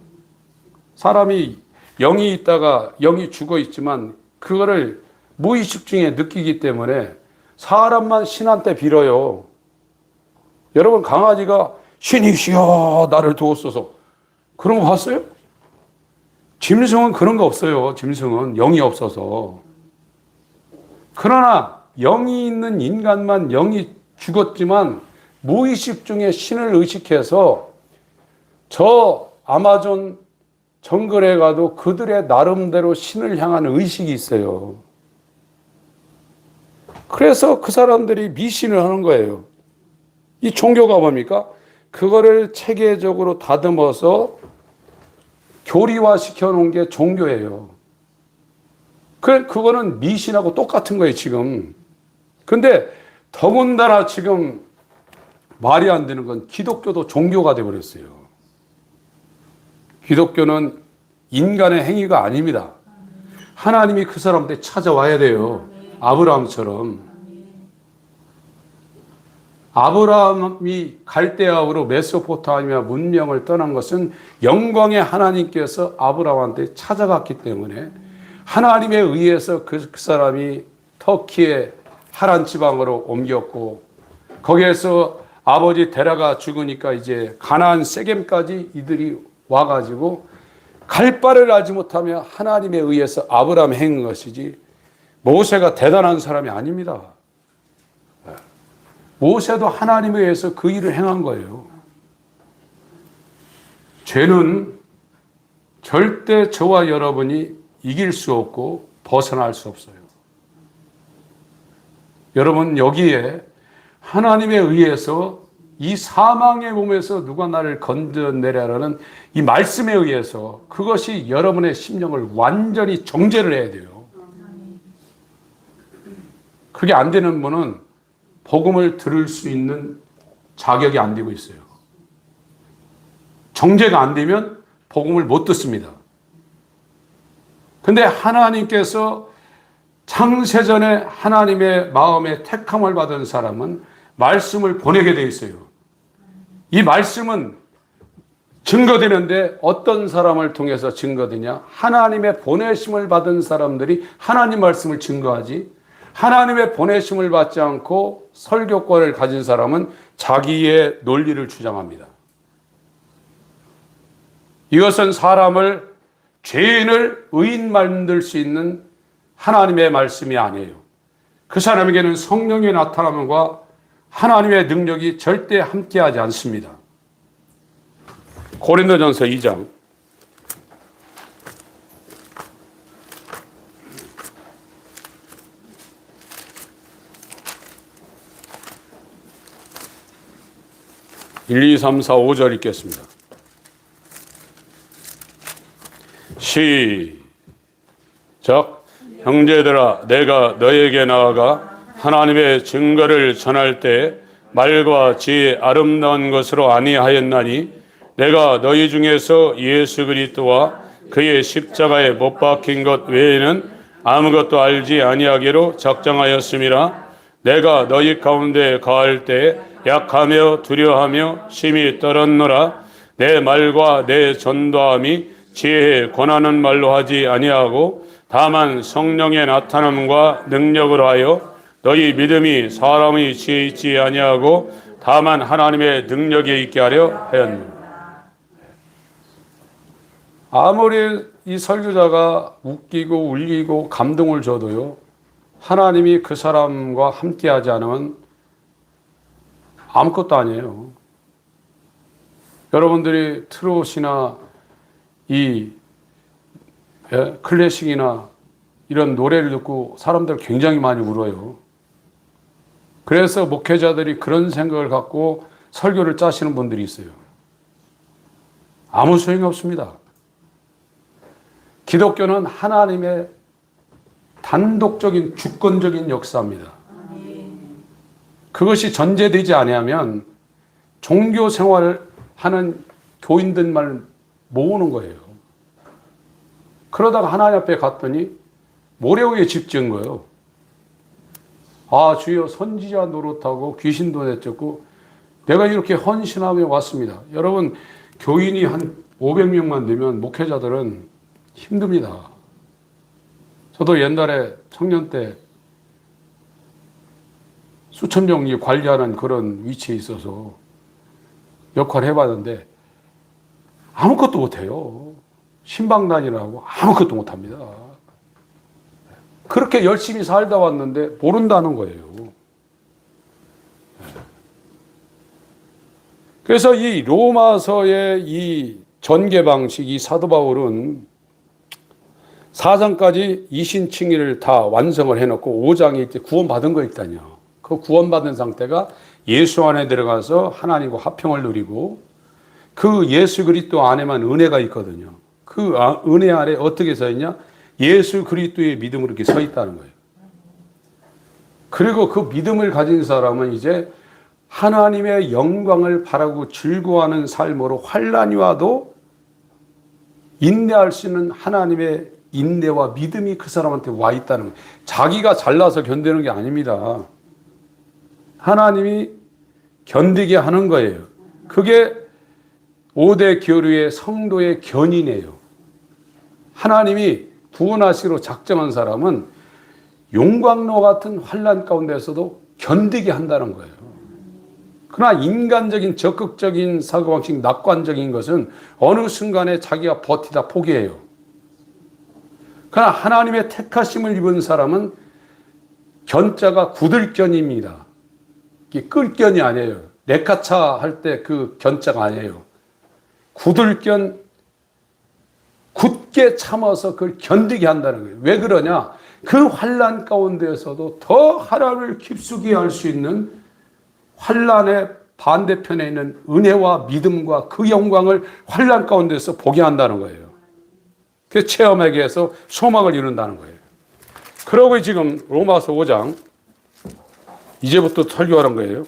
사람이 영이 있다가 영이 죽어 있지만 그거를 무의식 중에 느끼기 때문에 사람만 신한테 빌어요. 여러분, 강아지가 신이시여 나를 도우소서 그런 거 봤어요? 짐승은 그런 거 없어요. 짐승은 영이 없어서. 그러나 영이 있는 인간만 영이 죽었지만 무의식 중에 신을 의식해서 저 아마존 정글에 가도 그들의 나름대로 신을 향한 의식이 있어요. 그래서 그 사람들이 미신을 하는 거예요. 이 종교가 뭡니까? 그거를 체계적으로 다듬어서 교리화 시켜놓은 게 종교예요. 그거는 미신하고 똑같은 거예요, 지금. 근데 더군다나 지금 말이 안 되는 건 기독교도 종교가 되어버렸어요. 기독교는 인간의 행위가 아닙니다. 하나님이 그 사람한테 찾아와야 돼요. 아브라함처럼. 아브라함이 갈대아우로 메소포타미아 문명을 떠난 것은 영광의 하나님께서 아브라함한테 찾아갔기 때문에 하나님에 의해서 그 사람이 터키의 하란 지방으로 옮겼고 거기에서 아버지 데라가 죽으니까 이제 가나안 세겜까지 이들이 와가지고 갈 바를 알지 못하며 하나님에 의해서 아브라함이 행한 것이지 모세가 대단한 사람이 아닙니다. 모세도 하나님에 의해서 그 일을 행한 거예요. 죄는 절대 저와 여러분이 이길 수 없고 벗어날 수 없어요. 여러분, 여기에 하나님에 의해서 이 사망의 몸에서 누가 나를 건져내려라는 이 말씀에 의해서 그것이 여러분의 심령을 완전히 정죄를 해야 돼요. 그게 안 되는 분은 복음을 들을 수 있는 자격이 안 되고 있어요. 정죄가 안 되면 복음을 못 듣습니다. 근데 하나님께서 창세전에 하나님의 마음에 택함을 받은 사람은 말씀을 보내게 돼 있어요. 이 말씀은 증거되는데 어떤 사람을 통해서 증거되냐? 하나님의 보내심을 받은 사람들이 하나님 말씀을 증거하지, 하나님의 보내심을 받지 않고 설교권을 가진 사람은 자기의 논리를 주장합니다. 이것은 사람을, 죄인을 의인 만들 수 있는 하나님의 말씀이 아니에요. 그 사람에게는 성령의 나타남과 하나님의 능력이 절대 함께하지 않습니다. 고린도전서 2장 1, 2, 3, 4, 5절 읽겠습니다. 시작. 형제들아, 내가 너에게 나아가 하나님의 증거를 전할 때 말과 지혜 아름다운 것으로 아니하였나니 내가 너희 중에서 예수 그리스도와 그의 십자가에 못 박힌 것 외에는 아무것도 알지 아니하기로 작정하였음이라. 내가 너희 가운데 거할 때 약하며 두려워하며 심히 떨었노라. 내 말과 내 전도함이 지혜에 권하는 말로 하지 아니하고 다만 성령의 나타남과 능력으로 하여 너희 믿음이 사람의 지혜에 있지 아니하고 다만 하나님의 능력에 있게 하려 하였노라. 아무리 이 설교자가 웃기고 울리고 감동을 줘도요, 하나님이 그 사람과 함께하지 않으면 아무것도 아니에요. 여러분들이 트롯이나 이 클래식이나 이런 노래를 듣고 사람들 굉장히 많이 울어요. 그래서 목회자들이 그런 생각을 갖고 설교를 짜시는 분들이 있어요. 아무 소용이 없습니다. 기독교는 하나님의 단독적인 주권적인 역사입니다. 그것이 전제되지 아니하면 종교 생활을 하는 교인들만 모으는 거예요. 그러다가 하나님 앞에 갔더니 모래 위에 집 지은 거예요. 아, 주여, 선지자 노릇하고 귀신도 내쫓고 내가 이렇게 헌신하며 왔습니다. 여러분, 교인이 한 500명만 되면 목회자들은 힘듭니다. 저도 옛날에 청년 때 수천 명이 관리하는 그런 위치에 있어서 역할을 해봤는데 아무것도 못해요. 신방단이라고 아무것도 못합니다. 그렇게 열심히 살다 왔는데 모른다는 거예요. 그래서 이 로마서의 이 전개 방식, 이 사도 바울은 4장까지 이신칭의를 다 완성을 해놓고 5장에 이제 구원받은 거 있다뇨. 그 구원받은 상태가 예수 안에 들어가서 하나님과 화평을 누리고 그 예수 그리스도 안에만 은혜가 있거든요. 그 은혜 아래 어떻게 서 있냐? 예수 그리스도의 믿음으로 이렇게 서 있다는 거예요. 그리고 그 믿음을 가진 사람은 이제 하나님의 영광을 바라고 즐거워하는 삶으로 환난이 와도 인내할 수 있는 하나님의 인내와 믿음이 그 사람한테 와 있다는 거예요. 자기가 잘나서 견디는 게 아닙니다. 하나님이 견디게 하는 거예요. 그게 5대 교류의 성도의 견인이에요. 하나님이 구원하시기로 작정한 사람은 용광로 같은 환난 가운데서도 견디게 한다는 거예요. 그러나 인간적인 적극적인 사고방식, 낙관적인 것은 어느 순간에 자기가 버티다 포기해요. 그러나 하나님의 택하심을 입은 사람은 견자가 굳을견입니다. 이게 끌견이 아니에요. 레카차 할 때 그 견자가 아니에요. 굳을견, 굳게 참아서 그걸 견디게 한다는 거예요. 왜 그러냐? 그 환난 가운데에서도 더 하나님을 깊숙이 알 수 있는 환난의 반대편에 있는 은혜와 믿음과 그 영광을 환난 가운데서 보게 한다는 거예요. 그 체험하게 해서 소망을 이룬다는 거예요. 그러고 지금 로마서 5장 이제부터 설교하는 거예요.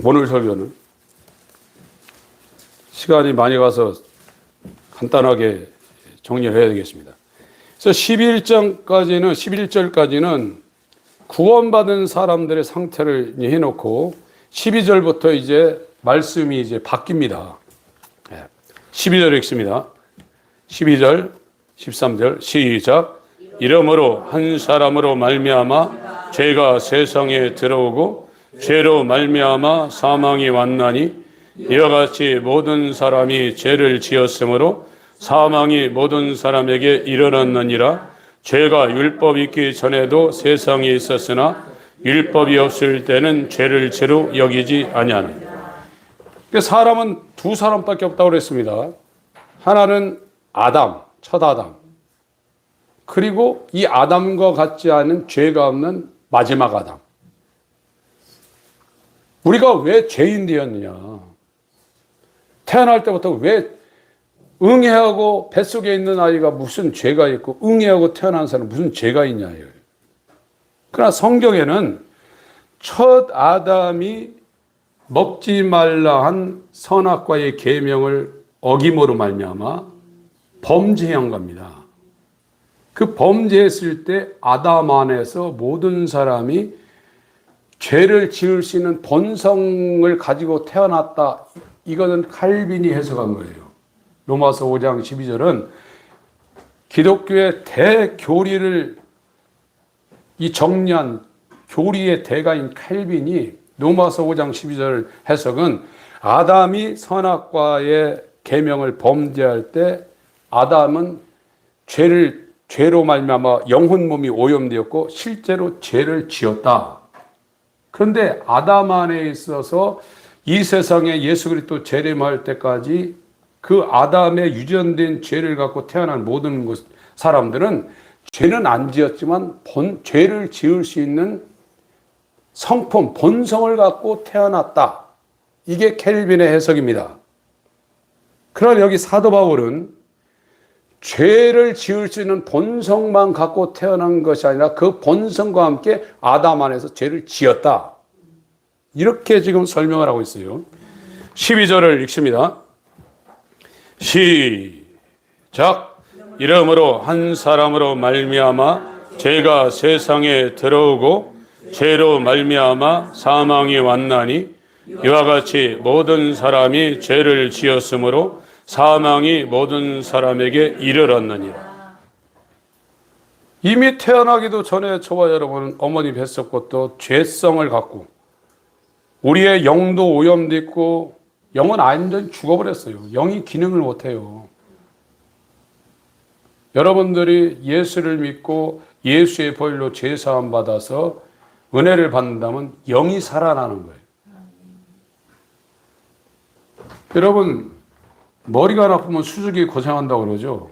오늘 설교는 시간이 많이 가서 간단하게 정리를 해야 되겠습니다. 그래서 11절까지는 구원받은 사람들의 상태를 해놓고 12절부터 이제 말씀이 이제 바뀝니다. 12절 읽습니다. 12절, 13절 시작. 이러므로 한 사람으로 말미암아 죄가 세상에 들어오고 죄로 말미암아 사망이 왔나니 이와 같이 모든 사람이 죄를 지었으므로 사망이 모든 사람에게 이르렀느니라. 죄가 율법이 있기 전에도 세상에 있었으나 율법이 없을 때는 죄를 죄로 여기지 아니하느니라. 사람은 두 사람밖에 없다고 그랬습니다. 하나는 아담, 첫 아담. 그리고 이 아담과 같지 않은 죄가 없는 마지막 아담. 우리가 왜 죄인 되었느냐? 태어날 때부터 왜 응애하고 뱃속에 있는 아이가 무슨 죄가 있고 응애하고 태어난 사람은 무슨 죄가 있냐예요. 그러나 성경에는 첫 아담이 먹지 말라 한 선악과의 계명을 어김으로 말미암아 범죄한 겁니다. 그 범죄했을 때 아담 안에서 모든 사람이 죄를 지을 수 있는 본성을 가지고 태어났다. 이거는 칼빈이 해석한 거예요. 로마서 5장 12절은 기독교의 대교리를 이 정리한 교리의 대가인 칼빈이 로마서 5장 12절 해석은 아담이 선악과의 계명을 범죄할 때 아담은 죄로 말미암아 영혼 몸이 오염되었고 실제로 죄를 지었다. 그런데 아담 안에 있어서 이 세상에 예수 그리스도 재림할 때까지 그 아담의 유전된 죄를 갖고 태어난 모든 사람들은 죄는 안 지었지만 죄를 지을 수 있는 성품, 본성을 갖고 태어났다. 이게 켈빈의 해석입니다. 그러나 여기 사도 바울은 죄를 지을 수 있는 본성만 갖고 태어난 것이 아니라 그 본성과 함께 아담 안에서 죄를 지었다. 이렇게 지금 설명을 하고 있어요. 12절을 읽습니다. 시작. 이러므로 한 사람으로 말미암아 죄가 세상에 들어오고 죄로 말미암아 사망이 왔나니 이와 같이 모든 사람이 죄를 지었으므로 사망이 모든 사람에게 이르렀느니라. 이미 태어나기도 전에 저와 여러분은 어머니 뱃속부터 죄성을 갖고 우리의 영도 오염됐고 영은 완전히 죽어버렸어요. 영이 기능을 못해요. 여러분들이 예수를 믿고 예수의 보혈로 죄사함 받아서 은혜를 받는다면 영이 살아나는 거예요. 여러분 머리가 나쁘면 수족이 고생한다고 그러죠.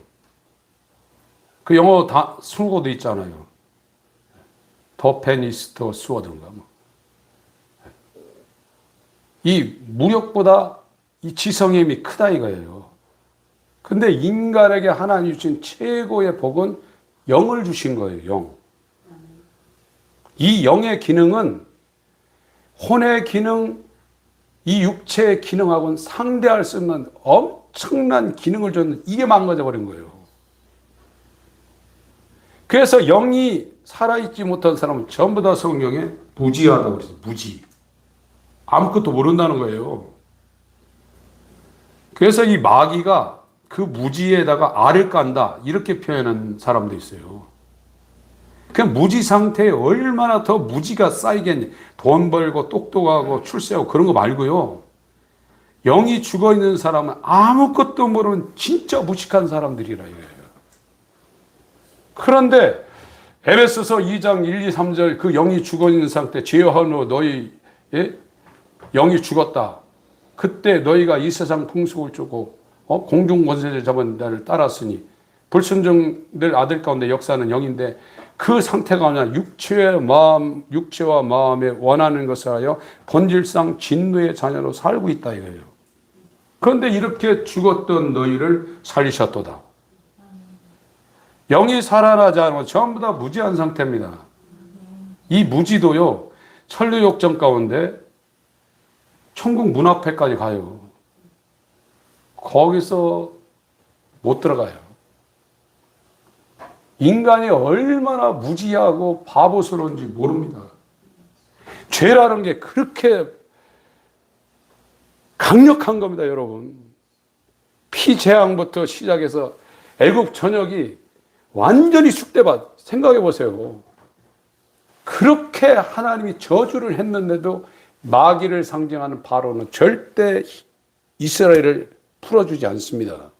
그 영어 다 순고도 있잖아요. 더 페니스터 수어든가 뭐. 이 무력보다 이 지성의 힘이 크다 이거예요. 근데 인간에게 하나님 주신 최고의 복은 영을 주신 거예요. 영. 이 영의 기능은 혼의 기능, 이 육체의 기능하고는 상대할 수 없는 엄청난 기능을 줬는데 이게 망가져 버린 거예요. 그래서 영이 살아있지 못한 사람은 전부 다 성경에 무지하다고 그랬어요. 무지. 아무것도 모른다는 거예요. 그래서 이 마귀가 그 무지에다가 알을 깐다 이렇게 표현하는 사람도 있어요. 그 무지 상태에 얼마나 더 무지가 쌓이겠니. 돈 벌고 똑똑하고 출세하고 그런 거 말고요. 영이 죽어있는 사람은 아무것도 모르는 진짜 무식한 사람들이라 이거예요. 그런데 에베소서 2장 1, 2, 3절 그 영이 죽어있는 상태 죄하노 너희 영이 죽었다. 그때 너희가 이 세상 풍속을 쫓고 공중 권세를 잡은 자를 따랐으니 불순종들 아들 가운데 역사는 영인데 그 상태가 뭐냐 육체와 마음에 원하는 것을 하여 본질상 진노의 자녀로 살고 있다 이거예요. 그런데 이렇게 죽었던 너희를 살리셨도다. 영이 살아나지 않으면 전부 다 무지한 상태입니다. 이 무지도요 천류욕정 가운데 천국 문 앞에까지 가요. 거기서 못 들어가요. 인간이 얼마나 무지하고 바보스러운지 모릅니다. 죄라는 게 그렇게 강력한 겁니다, 여러분. 피재앙부터 시작해서 애굽 전역이 완전히 쑥대밭. 생각해 보세요. 그렇게 하나님이 저주를 했는데도 마귀를 상징하는 바로는 절대 이스라엘을 풀어주지 않습니다.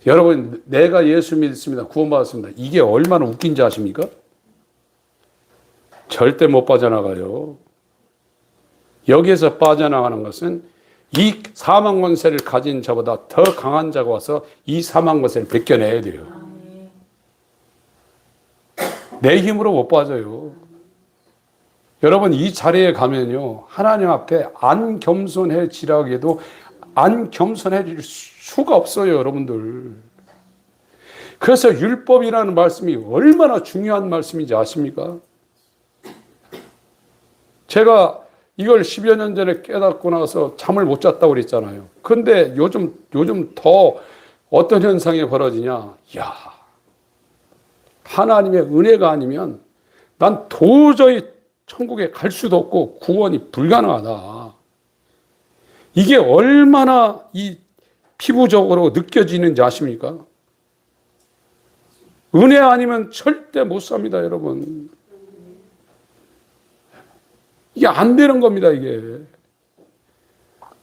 여러분, 내가 예수 믿습니다. 구원받았습니다. 이게 얼마나 웃긴지 아십니까? 절대 못 빠져나가요. 여기에서 빠져나가는 것은 이 사망 권세를 가진 자보다 더 강한 자가 와서 이 사망 권세를 벗겨내야 돼요. 내 힘으로 못 빠져요. 여러분, 이 자리에 가면요, 하나님 앞에 안 겸손해지라고 해도 안 겸손해질 수가 없어요, 여러분들. 그래서 율법이라는 말씀이 얼마나 중요한 말씀인지 아십니까? 제가 이걸 10여 년 전에 깨닫고 나서 잠을 못 잤다고 그랬잖아요. 그런데 요즘 더 어떤 현상이 벌어지냐? 야, 하나님의 은혜가 아니면 난 도저히 천국에 갈 수도 없고 구원이 불가능하다. 이게 얼마나 이 피부적으로 느껴지는지 아십니까? 은혜 아니면 절대 못 삽니다, 여러분. 이게 안 되는 겁니다, 이게.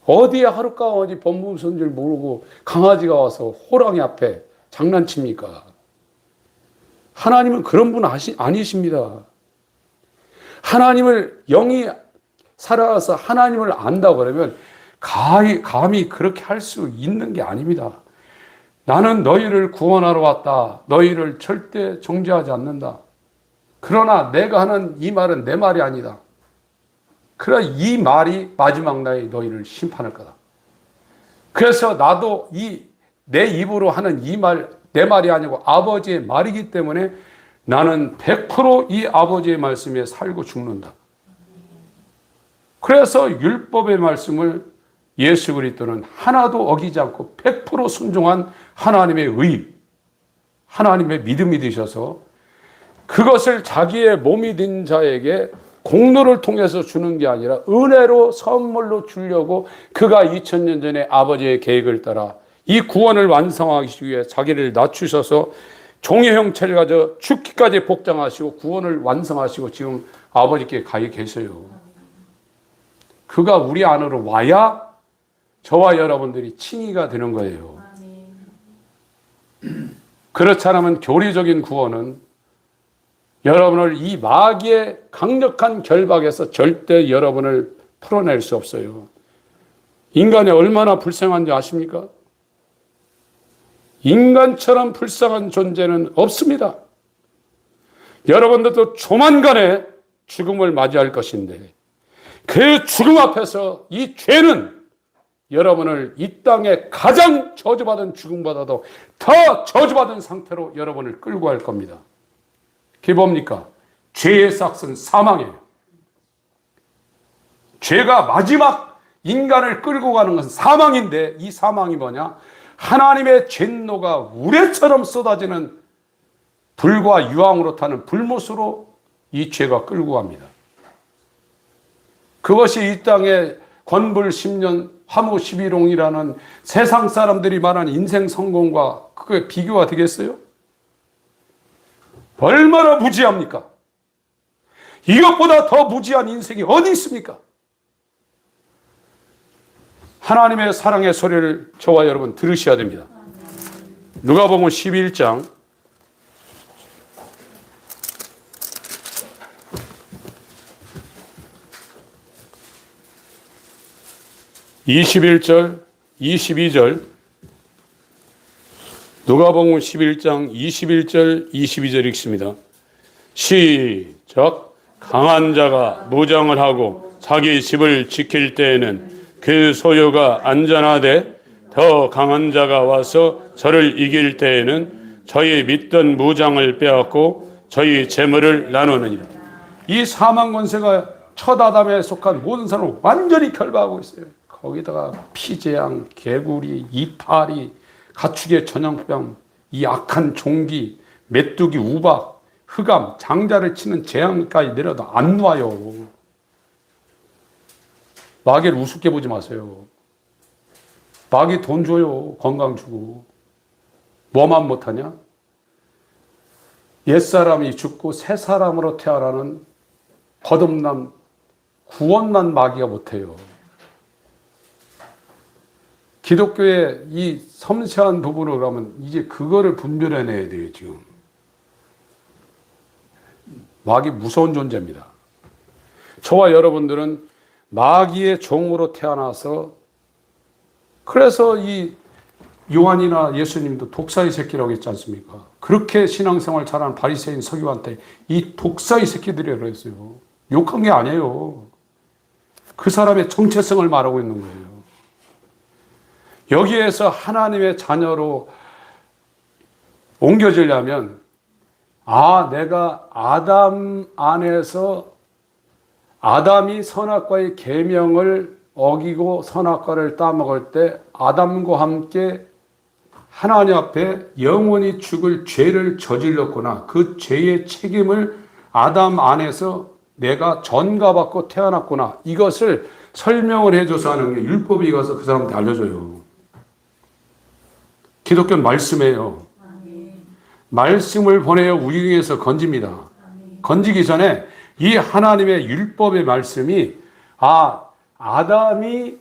어디에 하루가 어디 범범 선줄 모르고 강아지가 와서 호랑이 앞에 장난칩니까? 하나님은 그런 분 아니십니다. 하나님을 영이 살아서 하나님을 안다 그러면 감히 그렇게 할 수 있는 게 아닙니다. 나는 너희를 구원하러 왔다. 너희를 절대 정죄하지 않는다. 그러나 내가 하는 이 말은 내 말이 아니다. 그러나 이 말이 마지막 날에 너희를 심판할 거다. 그래서 나도 내 입으로 하는 이 말, 내 말이 아니고 아버지의 말이기 때문에 나는 100%이 아버지의 말씀에 살고 죽는다. 그래서 율법의 말씀을 예수 그리스도는 하나도 어기지 않고 100% 순종한 하나님의 의, 하나님의 믿음이 되셔서 그것을 자기의 몸이 된 자에게 공로를 통해서 주는 게 아니라 은혜로 선물로 주려고 그가 2000년 전에 아버지의 계획을 따라 이 구원을 완성하기 위해 자기를 낮추셔서 종의 형체를 가져 죽기까지 복장하시고 구원을 완성하시고 지금 아버지께 가 계세요. 그가 우리 안으로 와야 저와 여러분들이 칭의가 되는 거예요. 그렇지 않으면 교리적인 구원은 여러분을 이 마귀의 강력한 결박에서 절대 여러분을 풀어낼 수 없어요. 인간이 얼마나 불쌍한지 아십니까? 인간처럼 불쌍한 존재는 없습니다. 여러분들도 조만간에 죽음을 맞이할 것인데 그 죽음 앞에서 이 죄는 여러분을 이 땅에 가장 저주받은 죽음보다도 더 저주받은 상태로 여러분을 끌고 갈 겁니다. 그게 뭡니까? 죄의 삭은 사망이에요. 죄가 마지막 인간을 끌고 가는 것은 사망인데 이 사망이 뭐냐? 하나님의 진노가 우레처럼 쏟아지는 불과 유황으로 타는 불못으로 이 죄가 끌고 갑니다. 그것이 이 땅에 권불 10년 화무 11홍이라는 세상 사람들이 말하는 인생 성공과 그게 비교가 되겠어요? 얼마나 무지합니까? 이것보다 더 무지한 인생이 어디 있습니까? 하나님의 사랑의 소리를 저와 여러분 들으셔야 됩니다. 누가복음 11장 21절, 22절, 누가복음 11장 21절, 22절 읽습니다. 시작. 강한 자가 무장을 하고 자기 집을 지킬 때에는 그 소유가 안전하되 더 강한 자가 와서 저를 이길 때에는 저희 믿던 무장을 빼앗고 저희 재물을 나누느니라. 이 사망 권세가 첫 아담에 속한 모든 사람을 완전히 결박하고 있어요. 거기다가 피재앙, 개구리, 이파리, 가축의 전염병, 이 악한 종기, 메뚜기, 우박, 흑암, 장자를 치는 재앙까지 내려도 안 놔요. 마귀를 우습게 보지 마세요. 마귀 돈 줘요. 건강 주고. 뭐만 못하냐? 옛사람이 죽고 새 사람으로 태어나는 거듭남 구원만 마귀가 못해요. 기독교의 이 섬세한 부분을 그러면 이제 그거를 분별해내야 돼요, 지금. 마귀 무서운 존재입니다. 저와 여러분들은 마귀의 종으로 태어나서 그래서 이 요한이나 예수님도 독사의 새끼라고 했지 않습니까? 그렇게 신앙생활 잘하는 바리새인 서기관한테 이 독사의 새끼들이라고 했어요. 욕한 게 아니에요. 그 사람의 정체성을 말하고 있는 거예요. 여기에서 하나님의 자녀로 옮겨지려면 내가 아담 안에서 아담이 선악과의 계명을 어기고 선악과를 따먹을 때 아담과 함께 하나님 앞에 영원히 죽을 죄를 저질렀구나. 그 죄의 책임을 아담 안에서 내가 전가받고 태어났구나. 이것을 설명을 해줘서 하는 게 율법이 가서 그 사람한테 알려줘요. 기독교는 말씀이에요. 말씀을 보내어 우리에게서 건집니다. 건지기 전에 이 하나님의 율법의 말씀이 아담이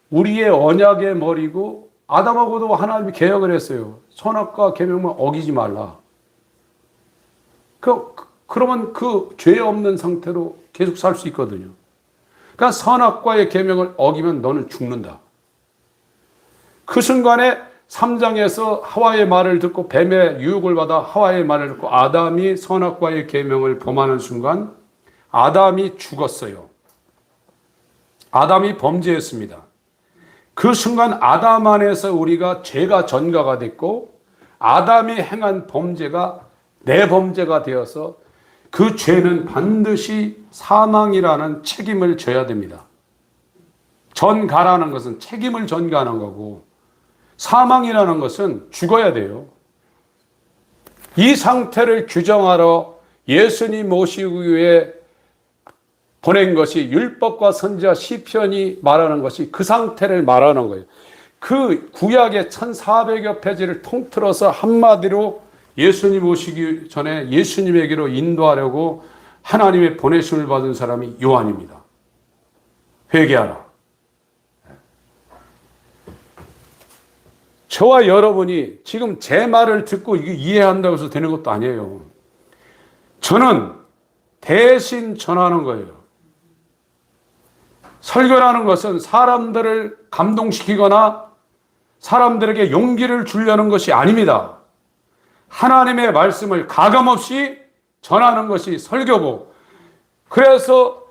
우리의 언약의 머리고 아담하고도 하나님이 계약을 했어요. 선악과 계명만 어기지 말라. 그러면 그 죄 없는 상태로 계속 살 수 있거든요. 그러니까 선악과의 계명을 어기면 너는 죽는다. 그 순간에 3장에서 하와의 말을 듣고 뱀의 유혹을 받아 하와의 말을 듣고 아담이 선악과의 계명을 범하는 순간 아담이 죽었어요. 아담이 범죄했습니다. 그 순간 아담 안에서 우리가 죄가 전가가 됐고 아담이 행한 범죄가 내 범죄가 되어서 그 죄는 반드시 사망이라는 책임을 져야 됩니다. 전가라는 것은 책임을 전가하는 거고 사망이라는 것은 죽어야 돼요. 이 상태를 규정하러 예수님 오시기 위해 보낸 것이 율법과 선지자 시편이 말하는 것이 그 상태를 말하는 거예요. 그 구약의 1400여 페이지를 통틀어서 한마디로 예수님 오시기 전에 예수님에게로 인도하려고 하나님의 보내심을 받은 사람이 요한입니다. 회개하라. 저와 여러분이 지금 제 말을 듣고 이게 이해한다고 해서 되는 것도 아니에요. 저는 대신 전하는 거예요. 설교라는 것은 사람들을 감동시키거나 사람들에게 용기를 주려는 것이 아닙니다. 하나님의 말씀을 가감없이 전하는 것이 설교고, 그래서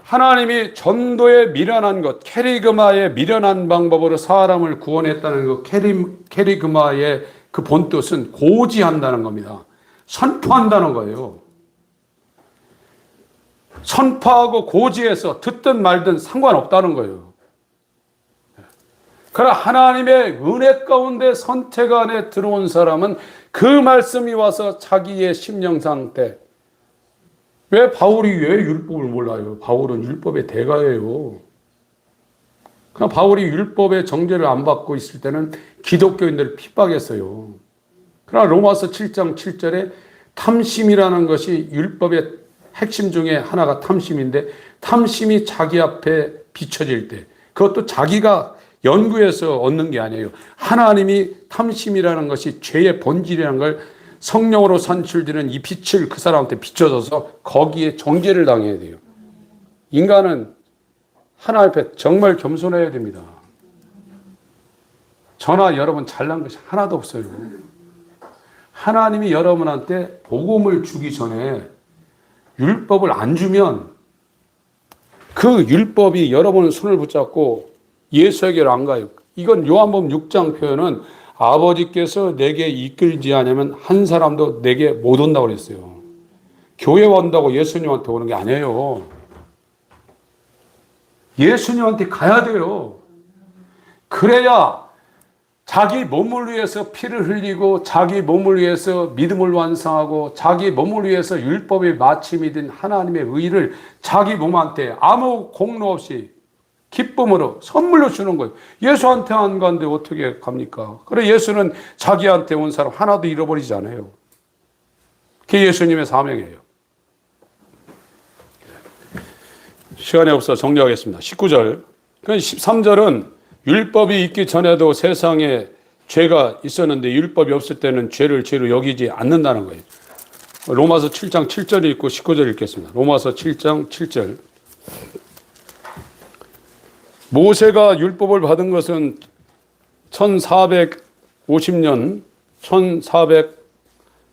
하나님이 전도에 미련한 것, 캐리그마의 미련한 방법으로 사람을 구원했다는 것, 캐리그마의 그 본뜻은 고지한다는 겁니다. 선포한다는 거예요. 선포하고 고지해서 듣든 말든 상관없다는 거예요. 그러나 하나님의 은혜 가운데 선택 안에 들어온 사람은 그 말씀이 와서 자기의 심령 상태, 왜 바울이 왜 율법을 몰라요? 바울은 율법의 대가예요. 그냥 바울이 율법의 정죄를 안 받고 있을 때는 기독교인들을 핍박했어요. 그러나 로마서 7장 7절에 탐심이라는 것이 율법의 핵심 중에 하나가 탐심인데, 탐심이 자기 앞에 비춰질 때, 그것도 자기가 연구해서 얻는 게 아니에요. 하나님이 탐심이라는 것이 죄의 본질이라는 걸 성령으로 산출되는 이 빛을 그 사람한테 비춰줘서 거기에 정죄를 당해야 돼요. 인간은 하나님 앞에 정말 겸손해야 됩니다. 저나 여러분 잘난 것이 하나도 없어요. 하나님이 여러분한테 복음을 주기 전에 율법을 안 주면 그 율법이 여러분의 손을 붙잡고 예수에게로 안 가요. 이건 요한복음 6장 표현은 아버지께서 내게 이끌지 않으면 한 사람도 내게 못 온다고 그랬어요. 교회 온다고 예수님한테 오는 게 아니에요. 예수님한테 가야 돼요. 그래야 자기 몸을 위해서 피를 흘리고 자기 몸을 위해서 믿음을 완성하고 자기 몸을 위해서 율법의 마침이 된 하나님의 의를 자기 몸한테 아무 공로 없이 기쁨으로 선물로 주는 거예요. 예수한테 안 가는데 어떻게 갑니까? 그래 예수는 자기한테 온 사람 하나도 잃어버리지 않아요. 그게 예수님의 사명이에요. 시간이 없어 정리하겠습니다. 19절. 13절은 율법이 있기 전에도 세상에 죄가 있었는데 율법이 없을 때는 죄를 죄로 여기지 않는다는 거예요. 로마서 7장 7절 읽고 19절 읽겠습니다. 로마서 7장 7절. 모세가 율법을 받은 것은 1450년,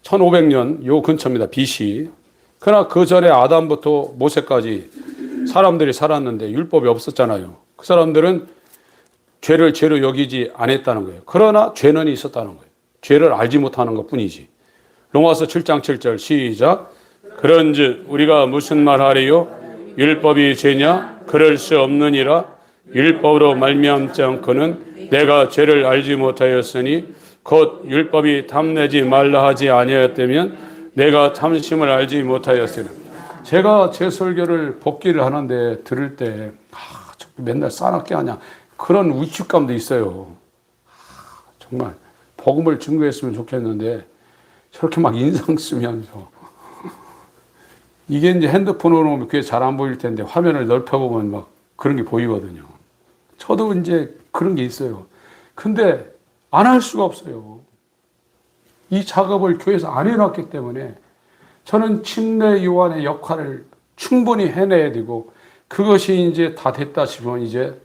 1500년 요 근처입니다. BC. 그러나 그 전에 아담부터 모세까지 사람들이 살았는데 율법이 없었잖아요. 그 사람들은 죄를 죄로 여기지 않았다는 거예요. 그러나 죄는 있었다는 거예요. 죄를 알지 못하는 것뿐이지. 로마서 7장 7절 시작. 그런즉 우리가 무슨 말하리요? 율법이 죄냐? 그럴 수 없느니라. 율법으로 말미암지 않고는 내가 죄를 알지 못하였으니 곧 율법이 탐내지 말라 하지 아니하였다면 내가 탐심을 알지 못하였으니. 제가 제 설교를 복기를 하는데 들을 때 맨날 싸납게 하냐 그런 위축감도 있어요. 정말 복음을 증거했으면 좋겠는데 저렇게 막 인상 쓰면서 이게 이제 핸드폰으로 보면 그게 잘 안 보일 텐데 화면을 넓혀보면 막 그런 게 보이거든요. 저도 이제 그런 게 있어요. 근데 안 할 수가 없어요. 이 작업을 교회에서 안 해놨기 때문에 저는 침례 요한의 역할을 충분히 해내야 되고 그것이 이제 다 됐다 싶으면 이제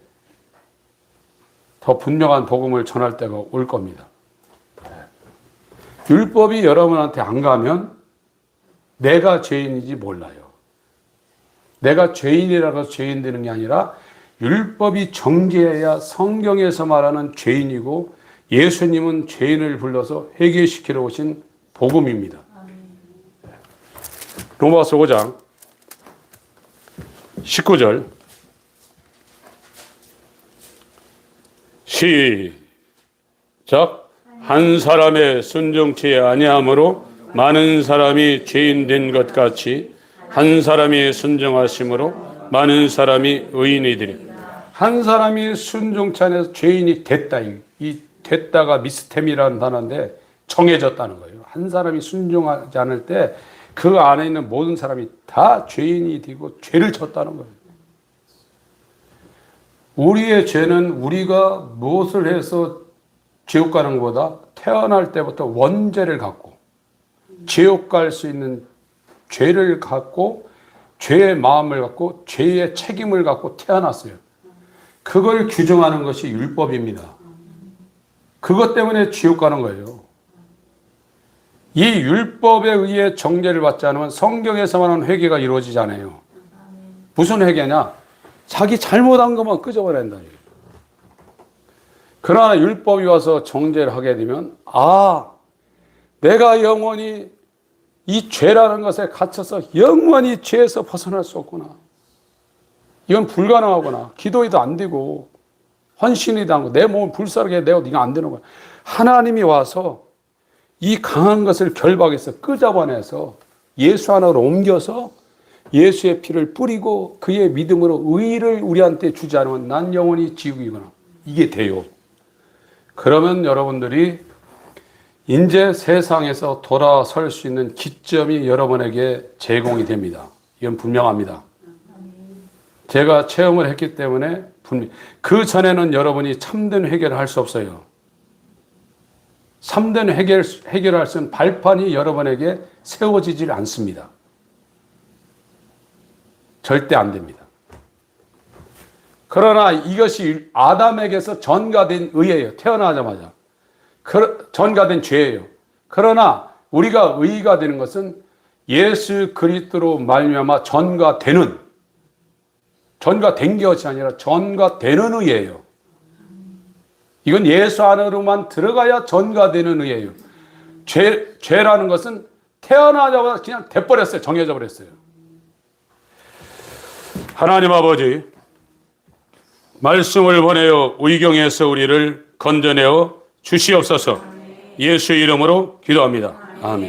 더 분명한 복음을 전할 때가 올 겁니다. 율법이 여러분한테 안 가면 내가 죄인인지 몰라요. 내가 죄인이라고 해서 죄인 되는 게 아니라 율법이 정죄해야 성경에서 말하는 죄인이고 예수님은 죄인을 불러서 회개시키러 오신 복음입니다. 로마서 5장 19절 시작. 한 사람의 순종치 아니함으로 많은 사람이 죄인 된 것 같이 한 사람이 순종하심으로 많은 사람이 의인이 되리. 한 사람이 순종치 않아서 죄인이 됐다. 이 됐다가 미스템이라는 단어인데 정해졌다는 거예요. 한 사람이 순종하지 않을 때 그 안에 있는 모든 사람이 다 죄인이 되고 죄를 졌다는 거예요. 우리의 죄는 우리가 무엇을 해서 지옥 가는 것보다 태어날 때부터 원죄를 갖고 지옥 갈 수 있는 죄를 갖고 죄의 마음을 갖고 죄의 책임을 갖고 태어났어요. 그걸 규정하는 것이 율법입니다. 그것 때문에 지옥 가는 거예요. 이 율법에 의해 정죄를 받지 않으면 성경에서 말하는 회개가 이루어지지 않아요. 무슨 회개냐? 자기 잘못한 것만 끄집어낸다. 그러나 율법이 와서 정죄를 하게 되면 내가 영원히 이 죄라는 것에 갇혀서 영원히 죄에서 벗어날 수 없구나. 이건 불가능하구나. 기도해도 안 되고 헌신이도 안 되고 내 몸을 불사르게 내가 네가 안 되는 거야. 하나님이 와서 이 강한 것을 결박해서 끄집어내서 예수 하나로 옮겨서 예수의 피를 뿌리고 그의 믿음으로 의의를 우리한테 주지 않으면 난 영원히 지옥이구나. 이게 돼요. 그러면 여러분들이 이제 세상에서 돌아설 수 있는 기점이 여러분에게 제공이 됩니다. 이건 분명합니다. 제가 체험을 했기 때문에 그 전에는 여러분이 참된 회개를 할 수 없어요. 참된 해결할 수 있는 발판이 여러분에게 세워지질 않습니다. 절대 안 됩니다. 그러나 이것이 아담에게서 전가된 의예요. 태어나자마자. 전가된 죄예요. 그러나 우리가 의가 되는 것은 예수 그리스도로 말미암아 전가된 것이 아니라 전가되는 의예요. 이건 예수 안으로만 들어가야 전가되는 의예요. 죄라는 것은 태어나자마자 그냥 돼버렸어요. 정해져 버렸어요. 하나님 아버지, 말씀을 보내어 의경에서 우리를 건져내어 주시옵소서. 예수 이름으로 기도합니다. 아멘.